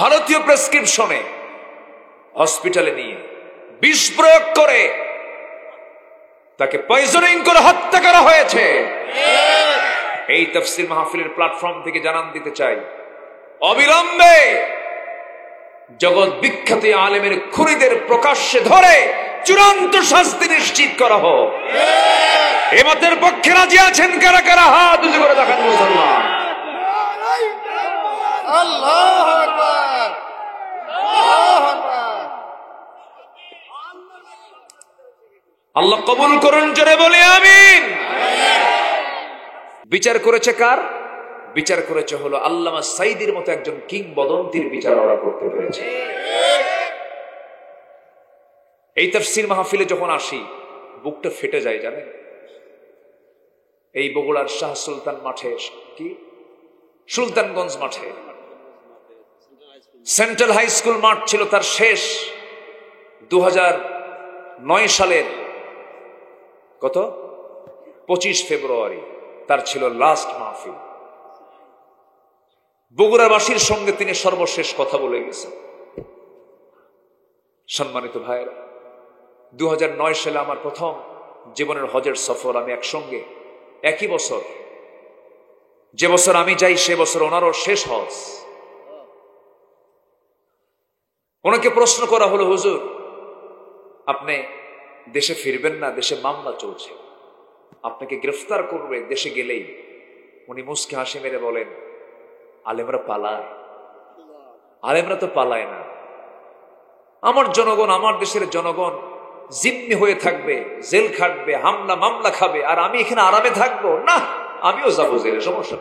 ভারতীয় প্রেসক্রিপশনে হসপিটালে নিয়ে বিষ প্রয়োগ করে তাকে পয়জনিং করে হত্যা করা হয়েছে। এই তাফসীর মাহফিলের প্ল্যাটফর্ম থেকে জানান দিতে চাই, অবিলম্বে জগৎ বিখ্যাত আলেমের খুনিদের প্রকাশ্যে ধরে চূড়ান্ত শাস্তি নিশ্চিত করা হোক। এমাতের পক্ষে রাজি আছেন কারা কারা? হাত উঁচু করে দেখান মুসলমান। আল্লাহু আকবার, আল্লাহু আকবার। আল্লাহ কবুল করুন, জোরে বলি আমিন। বিচার করেছে কার? বিচার করেছে হলো আল্লামা সাঈদীর মতো একজন কিংবদন্তির বিচার ওরা করতে পেরেছে। এই তাফসীর মাহফিলে যখন আসি বুকটা ফেটে যায় জানেন। এই বগুড়ার শাহ সুলতান মাঠে, কি সুলতানগঞ্জ মাঠে সেন্ট্রাল হাই স্কুল মাঠ ছিল তার শেষ 2009 সালের কত 25 ফেব্রুয়ারি তার ছিল লাস্ট মাহফিল। বগুড়াবাসীর সঙ্গে তিনি সর্বশেষ কথা বলে গেছেন। সম্মানিত ভাইয়েরা, 2009 সালে আমার প্রথম জীবনের হজের সফর। আমি একসঙ্গে একই বছর, যে বছর আমি যাই সে বছর ওনারও শেষ হজ। ওনাকে প্রশ্ন করা হলো, হুজুর আপনি দেশে ফিরবেন না, দেশে মামলা চলছে, আপনাকে গ্রেফতার করবে দেশে গেলেই। উনি মুস্কি হাসি মেরে বলেন, আলেমরা পালায়? আলেমরা তো পালায় না। আমার জনগণ, আমার দেশের জনগণ জিম্মি হয়ে থাকবে, জেল খাটবে, হামলা মামলা খাবে, আর আমি এখানে আরামে থাকবো না? আমিও যাবো জেলে, সমস্যা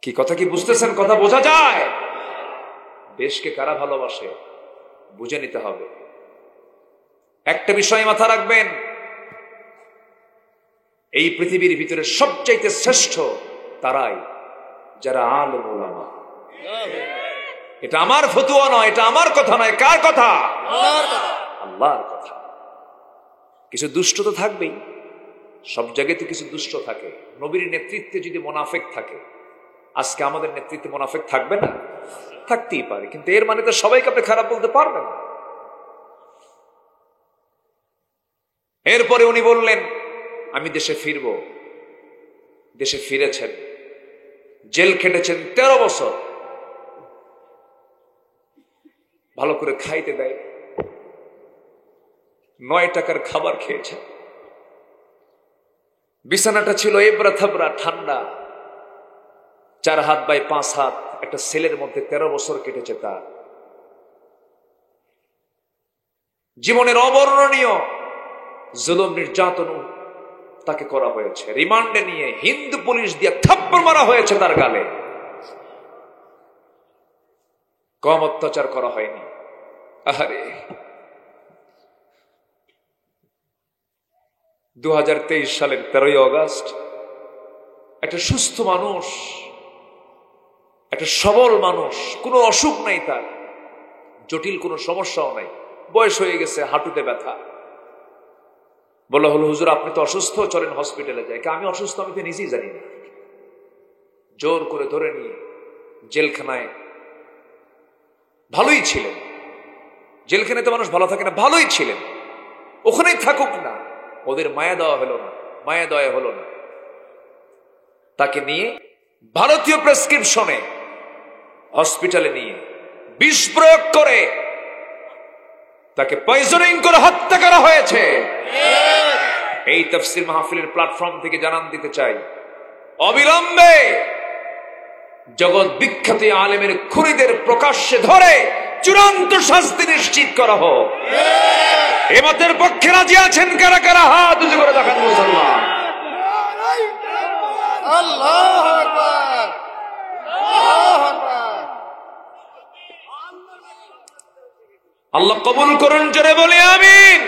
কি? কথা কি বুঝতেছেন? কথা বোঝা যায়? দেশকে কারা ভালোবাসে বুঝে নিতে হবে। একটা বিষয় মাথা রাখবেন, এই পৃথিবীর ভিতরে সবচাইতে শ্রেষ্ঠ তারাই যারা আলেম ওলামা। এটা আমার ফতুয়া নয়, এটা আমার কথা নয়। কার কথা? আল্লাহর কথা। কিছু দুষ্ট তো থাকবেই, সব জায়গাতে কিছু দুষ্ট থাকে। নবীর নেতৃত্বে যদি মুনাফিক থাকে, আজকে আমাদের নেতৃত্বে মুনাফিক থাকবে না? থাকতেই পারে, কিন্তু এর মানে তো সবাইকে আপনি খারাপ বলতে পারবেন না। এরপরে উনি বললেন, আমি দেশে ফিরব। দেশে ফিরেছেন, জেল খেটেছেন 13 বছর, ভালো করে খাইতে দেয়, 9 টাকার খাবার খেয়েছেন, বিছানাটা ছিল এবড়া থাবড়া, ঠান্ডা, 4 হাত বাই 5 হাত, একটা সেলের মধ্যে 13 বছর কেটেছে তার। জীবনের অবর্ণনীয় জুলুম নির্যাতন তাকে করা হয়েছে। রিমান্ডে নিয়ে হিন্দু পুলিশ দিয়ে থাপ্পড় মারা হয়েছে তার গালে। কম অত্যাচার করা হয়নি। আরে 2023 সালের 13ই আগস্ট একটা সুস্থ মানুষ, একটা সবল মানুষ, কোনো অসুখ নাই তার, জটিল কোনো সমস্যাও নাই, বয়স হয়ে গেছে, হাঁটুতে ব্যথা, বলা হলো, হুজুর আপনি তো অসুস্থ, চলেন হসপিটালে যাই। আমি অসুস্থ আমি তো নিজেই জানি না। জোর করে ধরে নিয়ে জেলখানায়, ভালোই ছিলেন, জেলখানায় তো মানুষ ভালো থাকে না, ভালোই ছিলেন, ওখানেই থাকুক না, ওদের মায়া দেওয়া হলো না, মায়া দেওয়া হলো না। তাকে নিয়ে ভারতীয় প্রেসক্রিপশনে হসপিটালে নিয়ে বিষ প্রয়োগ করে তাকে পয়জনিং করে হত্যা করা হয়েছে। এই তাফসীর মাহফিলের প্ল্যাটফর্ম থেকে জানান দিতে চাই, অবিলম্বে জগৎ বিখ্যাত আলেমের খুনিদের প্রকাশ্যে ধরে চূড়ান্ত শাস্তি নিশ্চিত করা হোক। এমাতের পক্ষে রাজি আছেন কারা কারা? হাত উঁচু করে দেখান মুসলমান। আল্লাহু আকবার, আল্লাহু আকবার। আল্লাহ কবুল করুন, জোরে বলি আমিন।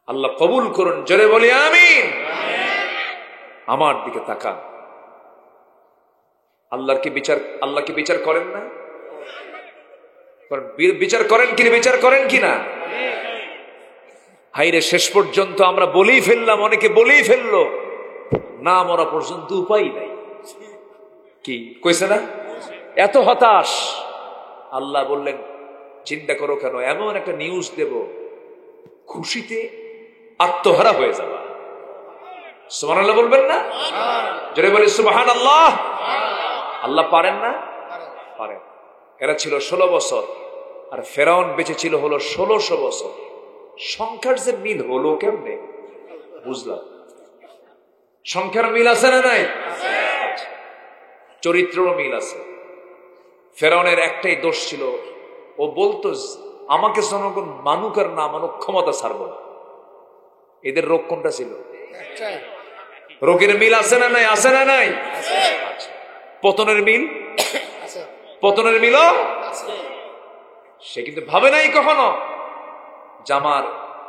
আল্লাহ কবুল করুন, জোরে বলি আমিন। আমার দিকে তাকান। আল্লাহ কি বিচার করেন না? বিচার করেন কি? বিচার করেন কিনা? হাইরে, শেষ পর্যন্ত আমরা বলেই ফেললাম, অনেকে বলেই ফেললো, না মরা পর্যন্ত উপায় নাই। কি কইছে না? এত হতাশ। আল্লাহ বললেন চিন্তা করো কেন, এমন একটা নিউজ দেব খুশিতে আত্মহারা হয়ে যাবা। সুবহানাল্লাহ বলবেন না? জোরে বলি সুবহানাল্লাহ। আল্লাহ পারেন না? পারেন। এরা ছিল 16 বছর আর ফেরাউন বেঁচে ছিল হলো 1600 বছর। সংখ্যার যে মিল হলো কেমনে বুঝলাম? সংখ্যার মিল আছে না নাই? চরিত্রেরও মিল আছে। ফেরাউনের একটাই দোষ ছিল, ও বলতো আমাকে জনগণ মানুক আর না মানুক ক্ষমতা ছাড়ব না। এদের রোগ কোনটা ছিল? রোগের মিল আছে না নাই? আছে না নাই? পতনের মিল? পতনের মিল সে কিন্তু ভাবে নাই কখনো জামার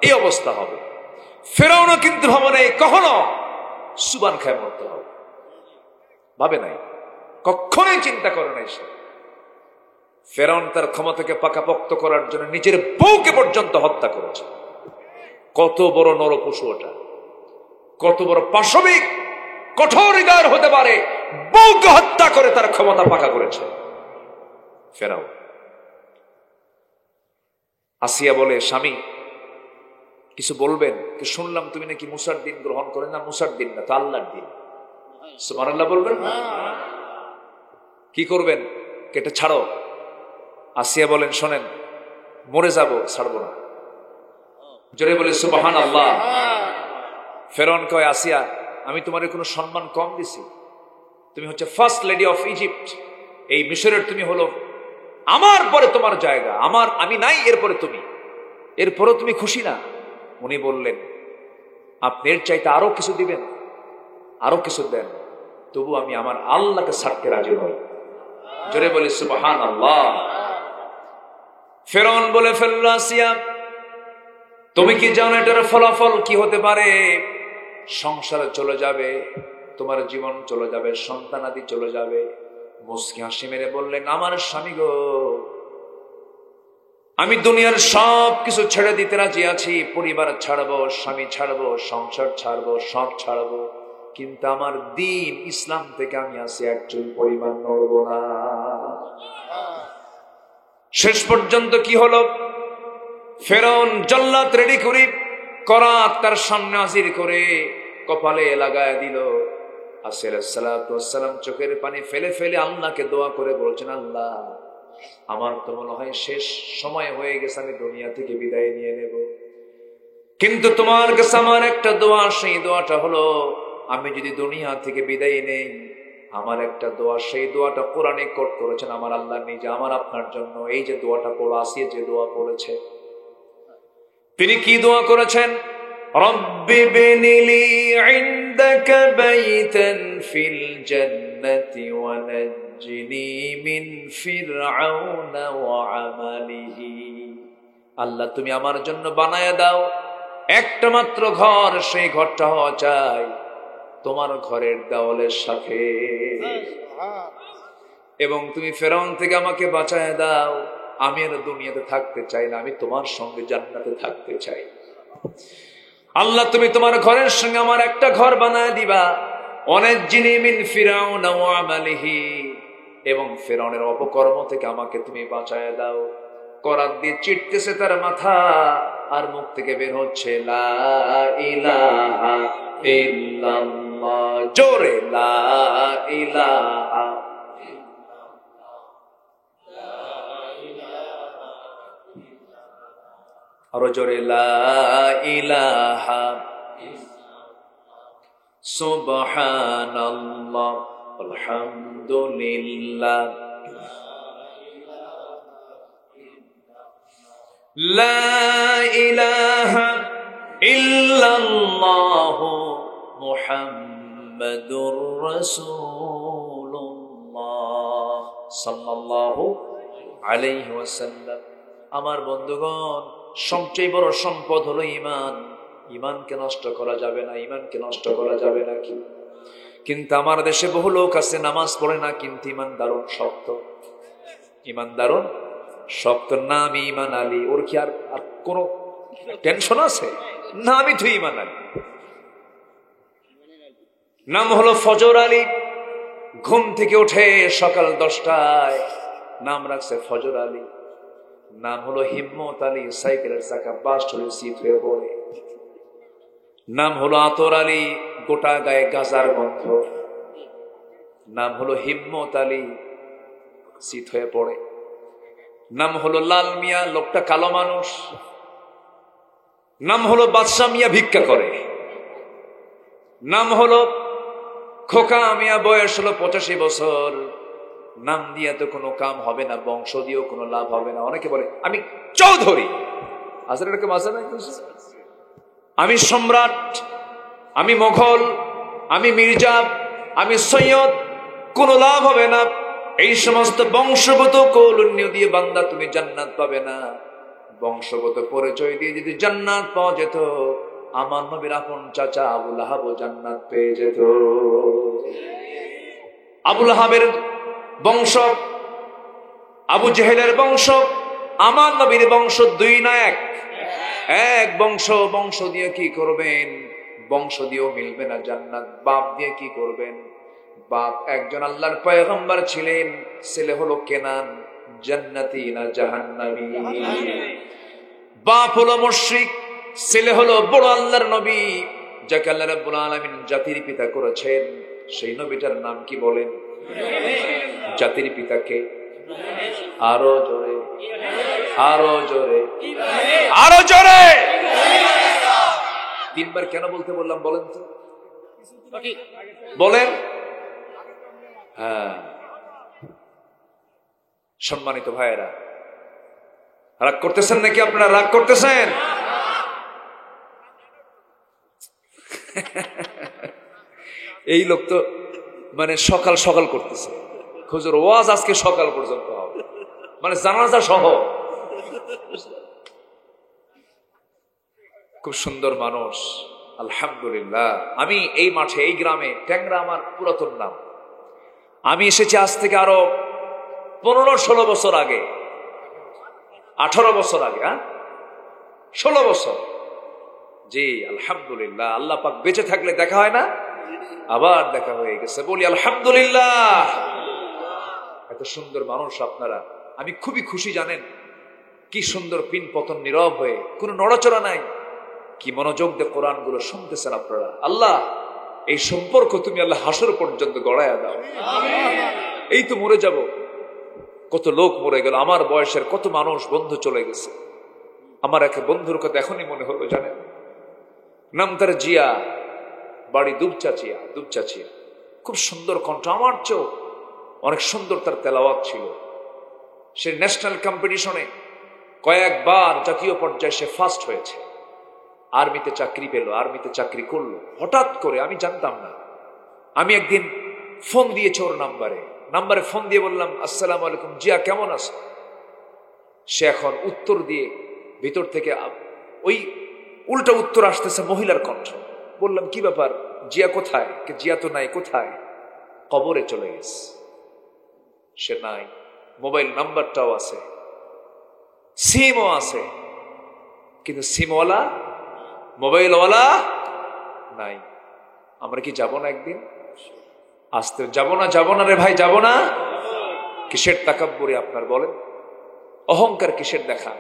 এই অবস্থা হবে। ফেরাউনও কিন্তু ভাবে নাই কখনো সুবান খায় মরতে হবে, ভাবে নাই, কখনোই চিন্তা করে নাই সে। ফেরাউন তার ক্ষমতাকে পাকাপোক্ত করার জন্য নিজের বউকে পর্যন্ত হত্যা করেছে। কত বড় নরপশু ওটা, কত বড় পাশবিক কঠোর হৃদয়ের হতে পারে, বউকে হত্যা করে তার ক্ষমতা পাকা করেছে ফেরাউন। আসিয়া বলে, স্বামী কিছু বলবেন? কি শুনলাম তুমি নাকি মুসার দিন গ্রহণ করেন। না, মুসার দিন না, তো আল্লাহর দিন। সুবহানাল্লাহ বলবেন। কি করবেন? কেটে ছাড়ো। আসিয়া বলেন, শোনেন মরে যাব, ছাড়বো না। জোরে বলে সুবহানাল্লাহ। ফেরাউন কয়, আসিয়া আমি তোমার কোনো সম্মান কম দিছি? তুমি হচ্ছে ফার্স্ট লেডি অফ ইজিপ্ট, এই মিশরের তুমি হলো, আমার পরে তোমার জায়গা, আমি নাই, এরপরে তুমি, এরপরও তুমি খুশি না? উনি বললেন, আপনি এর চাইতে আরো কিছু দিবেন, আরো কিছু দেন, তবু আমি আমার আল্লাহকে ছাড়তে রাজি নই। জোরে বলে সুবহানাল্লাহ। ফেরাউন বলে ফেলল, আসিয়া তুমি কি জানো এটার ফলাফল কি হতে পারে? সংসারে চলে যাবে, তোমার জীবন চলে যাবে, সন্তানাদি চলে যাবে। মুস্কি হাসি মেরে বললেন, আমার স্বামী গো, আমি দুনিয়ার সব কিছু ছেড়ে দিতে রাজি আছি, পরিবার ছাড়বো, স্বামী ছাড়বো, সংসার ছাড়বো, সব ছাড়বো, কিন্তু আমার দ্বীন ইসলাম থেকে আমি আছি একচুল পরিমাণ নড়ব না। শেষ পর্যন্ত কি হলো? ফেরাউন জল্লাদ রেডি করে করাত তার সামনে হাজির করে কপালে লাগায় দিল। আসিয়া সালাতু ওয়াসসালাম চোখের পানি ফেলে ফেলে আল্লাহকে দোয়া করে বলছেন, আল্লাহ আমার তো মনে হয় শেষ সময় হয়ে গেছে, আমি দুনিয়া থেকে বিদায় নিয়ে নেব, কিন্তু তোমার কাছে আমার একটা দোয়া, সেই দোয়াটা হলো আমি যদি দুনিয়া থেকে বিদায় নেই, আমার একটা দোয়া, সেই দোয়াটা কোরআনে কোট করেছেন আমার আল্লাহ নিজে আমার আপনার জন্য। এই যে দোয়াটা পড়া, আসিয়া যে দোয়া পড়েছে, তিনি কি দোয়া করেছেন? রব্বি বিনিলি ইনদাকা বাইতান ফিল জান্নাতি ওয়া নাজ্জিনি মিন ফিরআউনা ওয়া আমালিহি। আল্লাহ তুমি আমার জন্য বানায়া দাও একটা মাত্র ঘর, সেই ঘরটা হওয়া চাই তোমার ঘরের দেওয়ালের সাথে, এবং তুমি ফেরাউন থেকে আমাকে বাঁচায় দাও। আমি আর দুনিয়াতে থাকতে চাই না, আমি তোমার সঙ্গে জান্নাতে থাকতে চাই। আল্লাহ তুমি তোমার ঘরের সঙ্গে আমার একটা ঘর বানায় দিবা। ওয়ানাজ্জিনি মিন ফিরআউনা ওয়া আমালিহি, এবং ফেরাউনের অপকর্ম থেকে আমাকে তুমি বাঁচায় দাও। করাত দিয়ে চিটতেছে তার মাথা, আর মুখ থেকে বের হচ্ছে লা ইলাহা ইল্লাল্লাহ। জোরে লা ইলাহা। আরো জোরে লা ইলাহা সুবহানাল্লাহ আলহামদুলিল্লাহ লা ইলাহা ইল্লাল্লাহ মুহাম্মাদুর রাসূলুল্লাহ সাল্লাল্লাহু আলাইহি ওয়াসাল্লাম। আমার বন্ধুগণ, সবচেয়ে বড় সম্পদ হলো ঈমান। ঈমানকে নষ্ট করা যাবে না, ঈমানকে নষ্ট করা যাবে না। কিন্তু আমার দেশে বহু লোক আছে নামাজ পড়ে না, কিন্তু ঈমান দারুণ শক্ত। ঈমান দারুণ শক্ত। নাম ঈমান আলী, ওর কি আর কোনো টেনশন আছে? নামই তো ঈমান আলী। নাম হলো ফজর আলী, ঘুম থেকে উঠে সকাল 10টায় নাম রাখছে ফজর আলী, নাম হলো হিম্মত আলী, সাইকেলের চাকা বাস্ট হলে শীত হয়ে পড়ে। নাম হলো আতর আলী, গোটা গায়ে গাজার গন্ধ। নাম হলো হিম্মত আলী, শীত হয়ে পড়ে। নাম হলো লাল মিয়া, লোকটা কালো মানুষ। নাম হলো বাদশা মিয়া, ভিক্ষা করে। নাম হলো খোকা মিয়া, বয়স হলো 85 বছর। নাম দিয়ে তো কোনো কাম হবে না, বংশ দিয়েও কোনো লাভ হবে না। অনেকে বলে আমি চৌধুরী, আসলে এরকম আছে না? আমি সম্রাট, আমি মোঘল, আমি মির্জা, আমি সৈয়দ, কোনো লাভ হবে না। এই সমস্ত বংশগত কৌলন্য দিয়ে বান্দা তুমি জান্নাত পাবে না। বংশগত পরিচয় দিয়ে যদি জান্নাত পাওয়া যেত, আমার নবীর আপন চাচা আবুল আহাব জান্নাত পেয়ে যেত। আবুল আহাবের বংশ, আবু জেহেলের বংশ, আমার নবীর বংশ দুই না এক? এক বংশ। বংশ দিয়ে কি করবেন? বংশ দিয়েও মিলবে না জান্নাত। বাপ দিয়ে কি করবেন? বাপ একজন আল্লাহর পয়গম্বর ছিলেন, ছেলে হলো কেনান, জান্নাতি না জাহান্নামী। বাপ হলো মুশরিক, ছেলে হলো বড় আল্লাহর নবী, যাকে আল্লাহ রাব্বুল আলামিন জাতির পিতা করেছেন। সেই নবীটার নাম কি বলেন? জাতির পিতাকে আরো জোরে, আরো জোরে, আরো জোরে। 3 বার কেন বলতে বললাম বলেন তো? বলেন। হ্যাঁ, সম্মানিত ভাইয়েরা, রাগ করতেছেন নাকি? আপনারা রাগ করতেছেন? এই লোক তো মানে সকাল সকাল করতেছে, হুজুর ওয়াজ আজকে সকাল পর্যন্ত হবে, মানে জানাজা সহ। খুব সুন্দর মানুষ, আলহামদুলিল্লাহ। আমি এই মাঠে, এই গ্রামে, ট্যাংরা আমার পুরাতন নাম। আমি এসেছি আজ থেকে আরো 15-16 বছর আগে, 18 বছর আগে, 16 বছর। জি আলহামদুলিল্লাহ, আল্লাহ পাক বেঁচে থাকলে দেখা হয় না? আবার দেখা হয়ে গেছে, বলি আলহামদুলিল্লাহ। এত সুন্দর মানুষ আপনারা, আমি খুবই খুশি। জানেন কি সুন্দর পিন পতন, নীরব হয়ে, কোনো নড়াচড়া নাই। কি মনোযোগ দিয়ে কোরআন গুলো শুনতেছেন আপনারা। আল্লাহ এই সম্পর্ক তুমি আল্লাহ হাসর পর্যন্ত গড়াইয়া দাও। এই তো মরে যাব, কত লোক মরে গেল, আমার বয়সের কত মানুষ বন্ধু চলে গেছে। আমার এক বন্ধুর কথা এখনই মনে হলো, জানেন, নাম তার জিয়া, বাড়ি দুপচাচিয়া। দুপচাচিয়া, খুব সুন্দর কণ্ঠ, আমার চেয়েও অনেক সুন্দর তার তেলাওয়াত ছিল। সে ন্যাশনাল কম্পিটিশনে কয়েকবার জাতীয় পর্যায়ে সে ফার্স্ট হয়েছে। আর্মিতে চাকরি পেল, আর্মিতে চাকরি করলো। হঠাৎ করে, আমি জানতাম না, আমি একদিন ফোন দিয়েছি ওর নাম্বারে ফোন দিয়ে বললাম, আসসালামু আলাইকুম জিয়া, কেমন আছো? সে এখন উত্তর দিয়ে ভিতর থেকে ওই উল্টা উত্তর আসতেছে, মহিলার কণ্ঠ। বললাম কি ব্যাপার, জিয়া কোথায়? জিয়া তো নাই। কোথায়? কবরে চলে গেছে। সে নাই, মোবাইল নাম্বারটাও আছে, সিমও আছে, কিন্তু সিমওয়ালা, মোবাইলওয়ালা নাই। আমরা কি যাব না একদিন? আসতে যাব না? যাব না রে ভাই, যাব না। কিসের তাকাব্বুরি আপনার বলেন? অহংকার কিসের দেখা?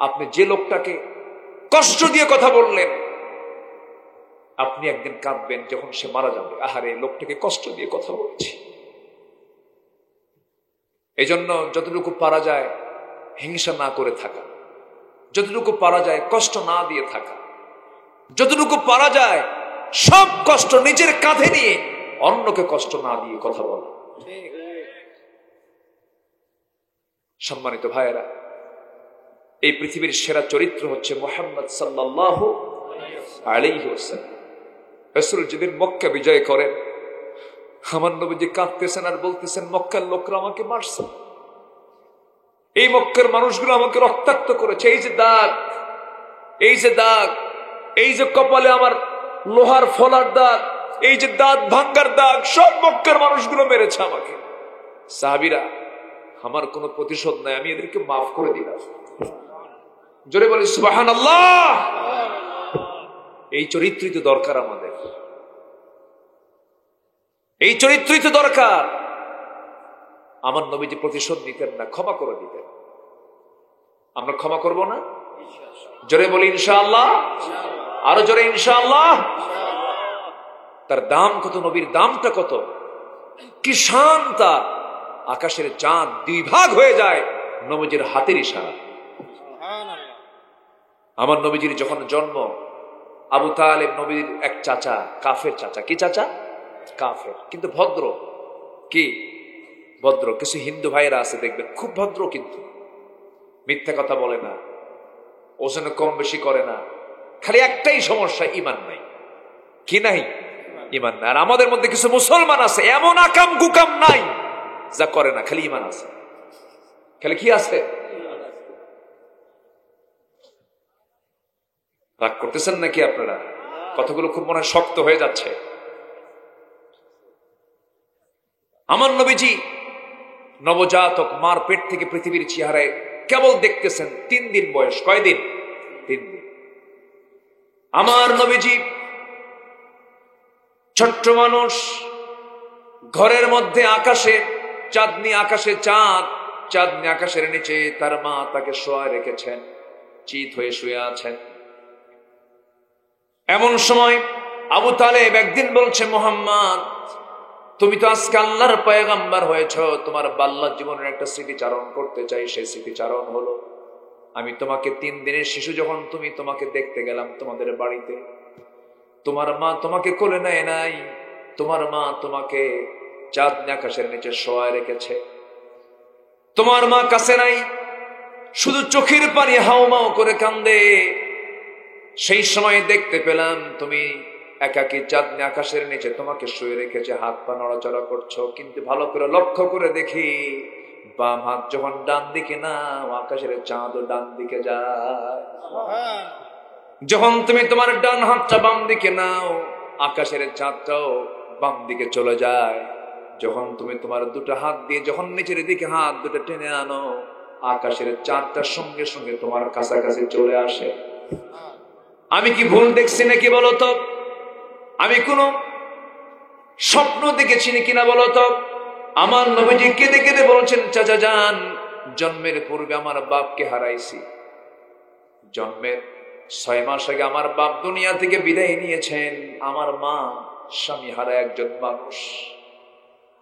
আপনি যে লোকটাকে কষ্ট দিয়ে কথা বললেন, আপনি একদিন কাঁদবেন যখন সে মারা যাবে। আহারে, লোকটাকে কষ্ট দিয়ে কথা বলছি। এই জন্য যতটুকু পারা যায় হিংসা না করে থাকা, যতটুকু পারা যায় কষ্ট না দিয়ে থাকা, যতটুকু পারা যায় সব কষ্ট নিজের কাঁধে নিয়ে অন্যকে কষ্ট না দিয়ে কথা বলা। সম্মানিত ভাইয়েরা, এই পৃথিবীর সেরা চরিত্র হচ্ছে মুহাম্মদ সাল্লাল্লাহু আলাইহি ওয়াসাল্লাম। রাসূল যেদিন মক্কা বিজয় করেন, আমার নবীজি কাঁদতেছেন আর বলতেছেন, মক্কার লোকরা আমাকে মারছে, এই মক্কার মানুষগুলো আমাকে রক্তাক্ত করেছে। এই যে দাগ, এই যে দাগ, এই যে কপালে আমার লোহার ফলার দাগ, এই যে দাঁত ভাঙ্গার দাগ, সব মক্কার মানুষগুলো মেরেছে আমাকে। সাহাবীরা, আমার কোনো প্রতিশোধ নাই, আমি এদেরকে মাফ করে দিলাম। জোরে বলি সুবহানাল্লাহ। এই চরিত্রই তো দরকার আমাদের। এই চরিত্রই তো দরকার। আমার নবীজি প্রতিশোধ নিতেন না, ক্ষমা করে দিতেন। আমরা ক্ষমা করব না? জোরে বলি ইনশাআল্লাহ, আরো জোরে ইনশাআল্লাহ। তার দাম কত, নবীর দামটা কত, কি শান তার। আকাশের চাঁদ 2 ভাগ হয়ে যায় নবীজির হাতের ইশারা। আমার নবীজির যখন জন্ম, আবু তালেব নবীর এক চাচা, কাফের চাচা। কি চাচা? কাফের, কিন্তু ভদ্র। কি ভদ্র? কিছু হিন্দু ভাইরা আছে দেখবেন, খুব ভদ্র, কিন্তু মিথ্যা কথা বলে না, ওজনে কম বেশি করে না। খালি একটাই সমস্যা, ঈমান নাই। কি নাই? ঈমান নাই। আর আমাদের মধ্যে কিছু মুসলমান আছে, এমন আকাম কুকাম নাই যা করে না, খালি ঈমান আছে। খালি কি আছে? রাগ করতেছেন নাকি আপনারা? কথাগুলো খুব মনে হয় শক্ত হয়ে যাচ্ছে। আমার নবীজি নবজাতক, মার পেট থেকে পৃথিবীর চেহারায় কেবল দেখতেছেন 3 দিন বয়স। কয়দিন? 3 দিন। আমার নবীজি ছোট্ট মানুষ, ঘরের মধ্যে আকাশে চাঁদনি, আকাশে চাঁদ, চাঁদনি আকাশের নিচে তার মা তাকে শোয়ায় রেখেছেন, চিত হয়ে শুয়ে আছেন। এমন সময় আবু তালেব একদিন বলছে, মোহাম্মদ, তুমি তো আজকে আল্লাহর পয়গম্বর হয়েছ, তোমার বাল্য জীবনের একটা স্মৃতিচারণ করতে চাই। সেই স্মৃতিচারণ হলো, আমি তোমাকে 3 দিনের শিশু যখন তোমাকে দেখতে গেলাম তোমাদের বাড়িতে, তোমার মা তোমাকে কোলে নেয় নাই, তোমার মা তোমাকে চাঁদনি আকাশের নিচে শোয়ায় রেখেছে। তোমার মা কাছে নাই, শুধু চোখের পানি হাউমাউ করে কান্দে। সেই সময় দেখতে পেলাম তুমি একাকী চাঁদনি আকাশের নিচে তোমাকে শুয়ে রেখেছে, হাত পা নড়াচড়া করছো, কিন্তু ভালো করে লক্ষ্য করে দেখি বাম হাত যখন ডান দিকে না, আকাশের চাঁদও ডান দিকে যায়। যখন তুমি তোমার ডান হাতটা বাম দিকে নাও, আকাশের চাঁদটাও বাম দিকে চলে যায়। যখন তুমি তোমার 2টা হাত দিয়ে যখন নিচের দিকে হাত 2টা টেনে আনো, আকাশের চাঁদটার সঙ্গে সঙ্গে তোমার কাছাকাছি চলে আসে। আমি কি ভুল দেখছি নাকি বলো তো? আমি কোন স্বপ্ন দেখেছি কিনা বলো তো? আমার নবীজি কেঁদে কেঁদে বলছেন, চাচা যান, জন্মের পূর্বে আমার বাপকে হারাইছি। জন্মের 6 মাস আগে আমার বাপ দুনিয়া থেকে বিদায় নিয়েছেন। আমার মা স্বামী হারা একজন মানুষ।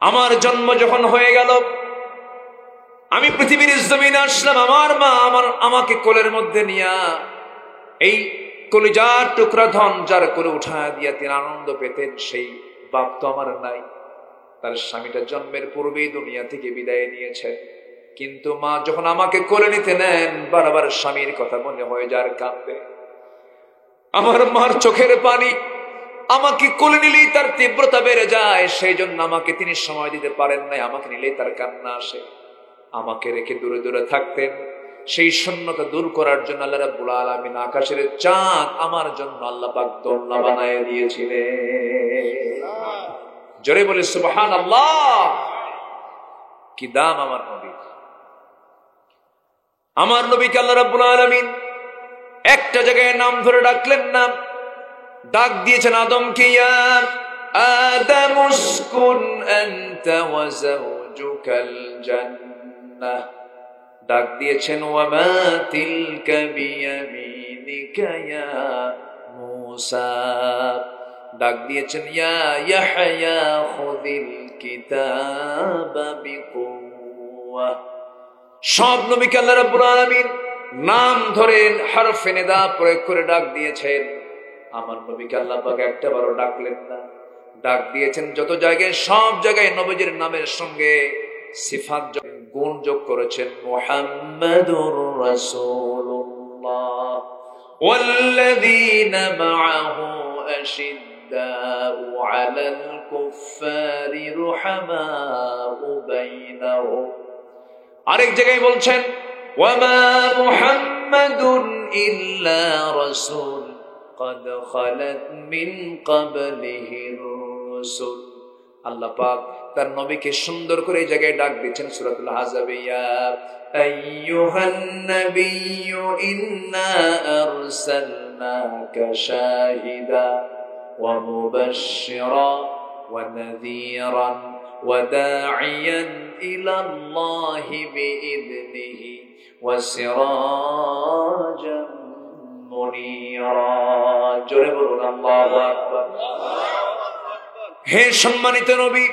আমার জন্ম যখন হয়ে গেল, আমি পৃথিবীর জমিনে আসলাম, আমার মা আমাকে কোলের মধ্যে নিয়া, এই কলিজার টুকরা ধন যার করে উঠায় দিয়া তিনি আনন্দ পেতেন, সেই বাপ তো আমার নাই। তার স্বামীটা জন্মের পূর্বেই দুনিয়া থেকে বিদায় নিয়েছে। কিন্তু মা যখন আমাকে কোলে নিতে নেন, বারবার স্বামীর কথা মনে হয়ে যার কাঁদে। আমার মার চোখের পানি আমাকে কোলে নিলেই তার তীব্রতা বেড়ে যায়। সেই জন্য আমাকে তিনি সময় দিতে পারেন নাই, আমাকে নিলেই তার কান্না আসে। আমাকে রেখে দূরে দূরে থাকতেন। সেই শূন্যতা দূর করার জন্য আল্লাহ রাব্বুল আলামিন আকাশের চাঁদ আমার জন্য আল্লাহ পাক দোলনা বানায় দিয়েছিলেন। জোরে বলে সুবহানাল্লাহ। কি দাম আমার নবী! আমার নবীকে আল্লাহ রাব্বুল আলামিন একটা জায়গায় নাম ধরে ডাকলেন না, ডাক দিয়েছেন আদমকে, ইয়া আদম উসকুন আনতা ওয়া যাওজুকাল জান্নাহ। ডাক দিয়েছেন ওয়া মা তিলকা বিয়ামিনিকা ইয়া মূসা। ডাক দিয়েছেন ইয়া ইয়াহইয়া খুযিল কিতাবা বিকুওয়া। সব নবীকে আল্লাহ রাব্বুল আলামিন নাম ধরে হরফে নিদা প্রয়োগ করে ডাক দিয়েছেন। আমার নবীকে আল্লাহ পাক একটাবারও ডাকলেন না। ডাক দিয়েছেন যত জায়গায়, সব জায়গায় নবীজির নামের সঙ্গে সিফাত গুণ যোগ করেছেন। মুহাম্মাদুর রাসূলুল্লাহ ওয়াল্লাযীনা মাআহু আশিদ্দাউ আলাল কুফফারি রুহামাউ বাইনাহুম। আরেক জায়গায় বলছেন ওয়ামা মুহাম্মাদুন ইল্লা রাসূল قد خلت من قبله الرسل। আল্লাহ পাক তার নবীকে সুন্দর করে এই জায়গায় ডাক দিচ্ছেন সূরাতুল আহজাবে, ইয়া আইয়ুহান নাবিয়্যু ইন্না আরসালনাকা শাহিদা ওয়া মুবাশশিরা ونذيرا وداعيا إلى الله بإذنه وسراجا منيرا জোরে বলুন আল্লাহু আকবার। হে সম্মানিত নবী,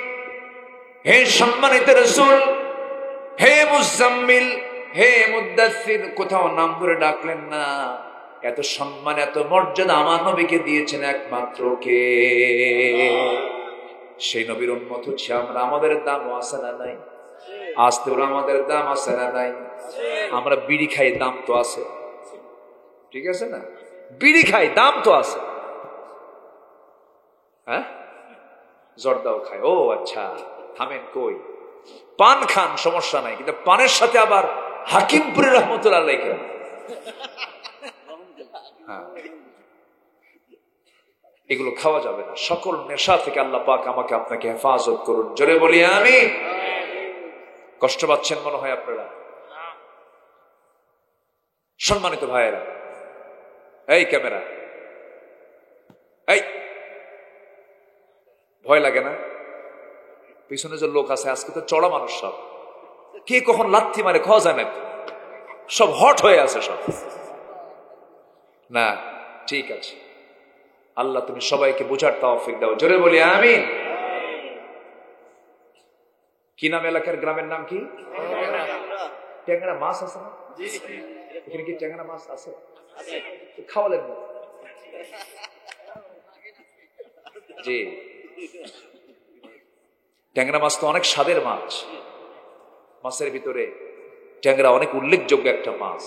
হে সম্মানিত রাসূল, হে মুজাম্মিল, হে মুদ্দাসসির, কোথাও নাম ধরে ডাকলেন না। এত সম্মান এত মর্যাদা আমার নবীকে দিয়েছেন একমাত্র কে? সেই নবীর উম্মত হচ্ছে আমরা। আমাদের দাম আছে না নাই? আসতে ওরা আমাদের দাম আছে না নাই? আমরা বিড়ি খাই, দাম তো আছে, ঠিক আছে না? বিড়ি খাই, দাম তো আছে। হ্যাঁ, জর্দাও খায়, ও আচ্ছা, থামেন কই? পান খান, সমস্যা নাই, কিন্তু পানের সাথে আবার হাকিমপুরি রহমতুল্লাহ লেখেন। হ্যাঁ, এগুলো খাওয়া যাবে না। সকল নেশা থেকে আল্লাহ পাক আমাকে আপনাকে হেফাজত করুন। জোরে বলি আমিন। কষ্ট পাচ্ছেন মনে হয় আপনারা? সম্মানিত ভাইয়েরা, এই ক্যামেরা, এই ভয় লাগে না? পিছনে যে লোক আছে, আজকে তো চড়া মানুষ, সব কে কখন লাথি মারে খাওয়া যায় না, সব হট হয়ে আছে সব। না, ঠিক আছে, আল্লাহ তুমি সবাইকে বোঝার তৌফিক দাও। জোরে বলি আমিন। কি নাম এলাকার, গ্রামের নাম কি? ট্যাংরা মাছ আছে না এখানে? কি ট্যাংরা মাছ আছে? খাওয়ালেন না? জি, ট্যাংরা মাছ তো অনেক স্বাদের মাছ। মাছের ভিতরে ট্যাংরা অনেক উল্লেখযোগ্য একটা মাছ।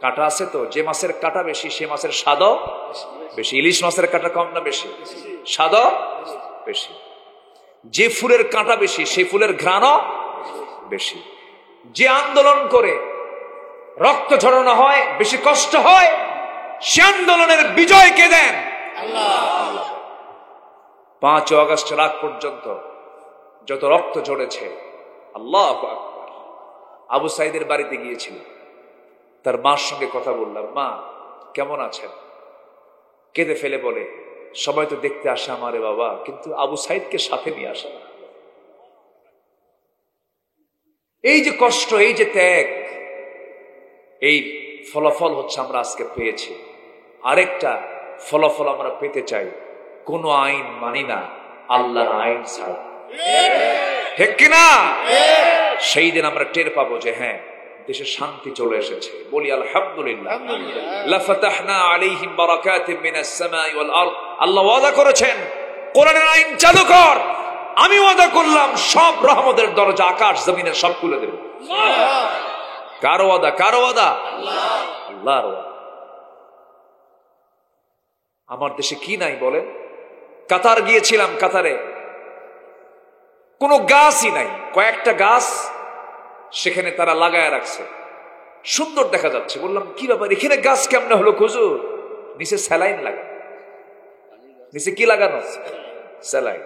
কাঁটা আছে তো, যে মাছের কাঁটা বেশি সে মাছের স্বাদও বেশি। ইলিশ মাছের কাঁটা কম না বেশি? স্বাদও বেশি। যে ফুলের কাঁটা বেশি সে ফুলের ঘ্রাণও বেশি। যে আন্দোলন করে রক্ত ঝরানো হয়, বেশি কষ্ট হয়, সে আন্দোলনের বিজয় কে দেন? আল্লাহ। 5 আগস্ট রাত পর্যন্ত যত রক্ত ঝরেছে, আল্লাহু আকবার। আবু সাইদের বাড়িতে গিয়েছিল, তার মার সঙ্গে কথা বললাম, মা কেমন আছেন? কেঁদে ফেলে বলে, সবাই তো দেখতে আসে আমারে বাবা, কিন্তু আবু সাইদকে সাথে নিয়ে আসে না। এই যে কষ্ট, এই যে ত্যাগ, এই ফলাফল হচ্ছে আমরা আজকে পেয়েছি। আরেকটা ফলাফল আমরা পেতে চাই, কোন আইন মানি না আল্লাহর আইন ছাড়া, ঠিক কিনা? সেই দিন আমরা টের পাবো যে হ্যাঁ, দেশে শান্তি চলে এসেছে। বলি আলহামদুলিল্লাহ। লাফাতাহনা আলাইহিম বারাকাতিম মিনাস সামাই ওয়াল আরদ। আল্লাহ ওয়াদা করেছেন, কোরআনের আইন চালু কর, আমি ওয়াদা করলাম সব রহমতের দরজা আকাশ জমিনের সব খুলে দেব। কার ওয়াদা? কার ওয়াদা? আল্লাহর ওয়াদা। আমার দেশে কি নাই বলেন? কাতার গিয়েছিলাম, কাতারে কোনো গাছই নাই, কয়েকটা গাছ সেখানে তারা লাগায় রাখছে, সুন্দর দেখা যাচ্ছে। বললাম কি ব্যাপার, এখানে গাছ কেমনে হলো হুজুর? নিচে স্যালাইন লাগানো। নিচে কি লাগানো? স্যালাইন।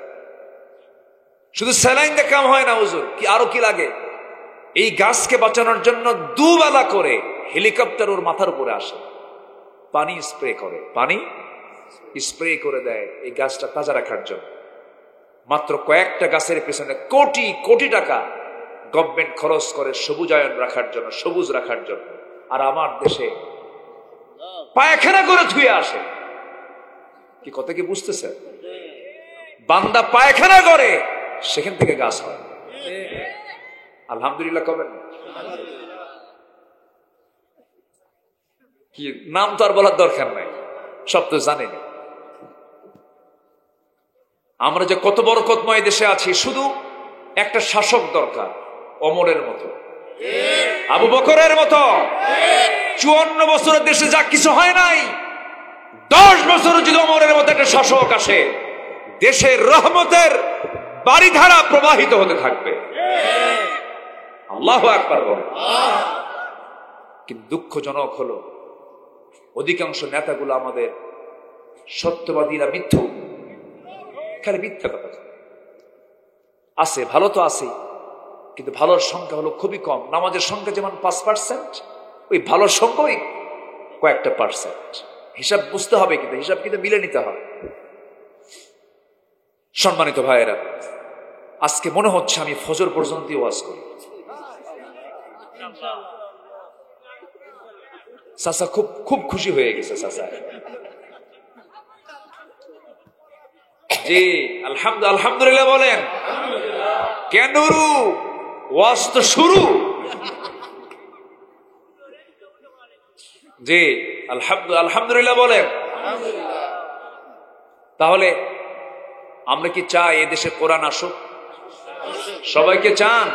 শুধু স্যালাইন দিয়ে কাম হয় না হুজুর, কি আরো কি লাগে? এই গাছকে বাঁচানোর জন্য দুবেলা করে হেলিকপ্টার ওর মাথার উপরে আসে, পানি স্প্রে করে, পানি স্প্রে করে দেয় এই গাছটা তাজা রাখার জন্য। মাত্র কয়েকটা গাছের পেছনে কোটি কোটি টাকা গভর্নমেন্ট খরচ করে সবুজায়ন রাখার জন্য, সবুজ রাখার জন্য। আর আমার দেশে পায়খানা করে ধুয়ে আসে। কি কথা কি বুঝতেছে? বান্দা পায়খানা করে, সেখান থেকে গাছ হয়। আলহামদুলিল্লাহ কবেন? কি নাম তো আর বলার দরকার নাই, সব তো জানেন। আমরা যে কত বরকতময় দেশে আছি, শুধু একটা শাসক দরকার, ওমরের মতো, আবু বকরের মতো। 54 বছরের দেশে যা কিছু হয় নাই, 10 বছর যদি ওমরের মতো একটা শাসক আসে, দেশের রহমতের বারিধারা প্রবাহিত হতে থাকবে। আল্লাহু আকবার বলেন। কিন্তু দুঃখজনক হলো অধিকাংশ নেতাগুলো আমাদের সত্যবাদীরা মিথ্যুক, খালি মিথ্যা কথা আছে। ভালো তো আছে, কিন্তু ভালোর সংখ্যা হলো খুবই কম। নামাজের সংখ্যা যেমন 5%, ওই ভালোর সংখ্যা ওই কয়েকটা %। হিসাব বুঝতে হবে, কিন্তু হিসাব কিন্তু মিলে নিতে হবে। সম্মানিত ভাইয়েরা, আজকে মনে হচ্ছে আমি ফজর পর্যন্ত ওয়াজ করি। চাচা খুব খুব খুশি হয়ে গেছে চাচা। জি আলহামদুলিল্লাহ বলেন। কেন ওয়াজ তো শুরু। জি আলহামদুলিল্লাহ বলেন। তাহলে আমরা কি চাই এদেশে কোরআন আসুক? সবাইকে চান?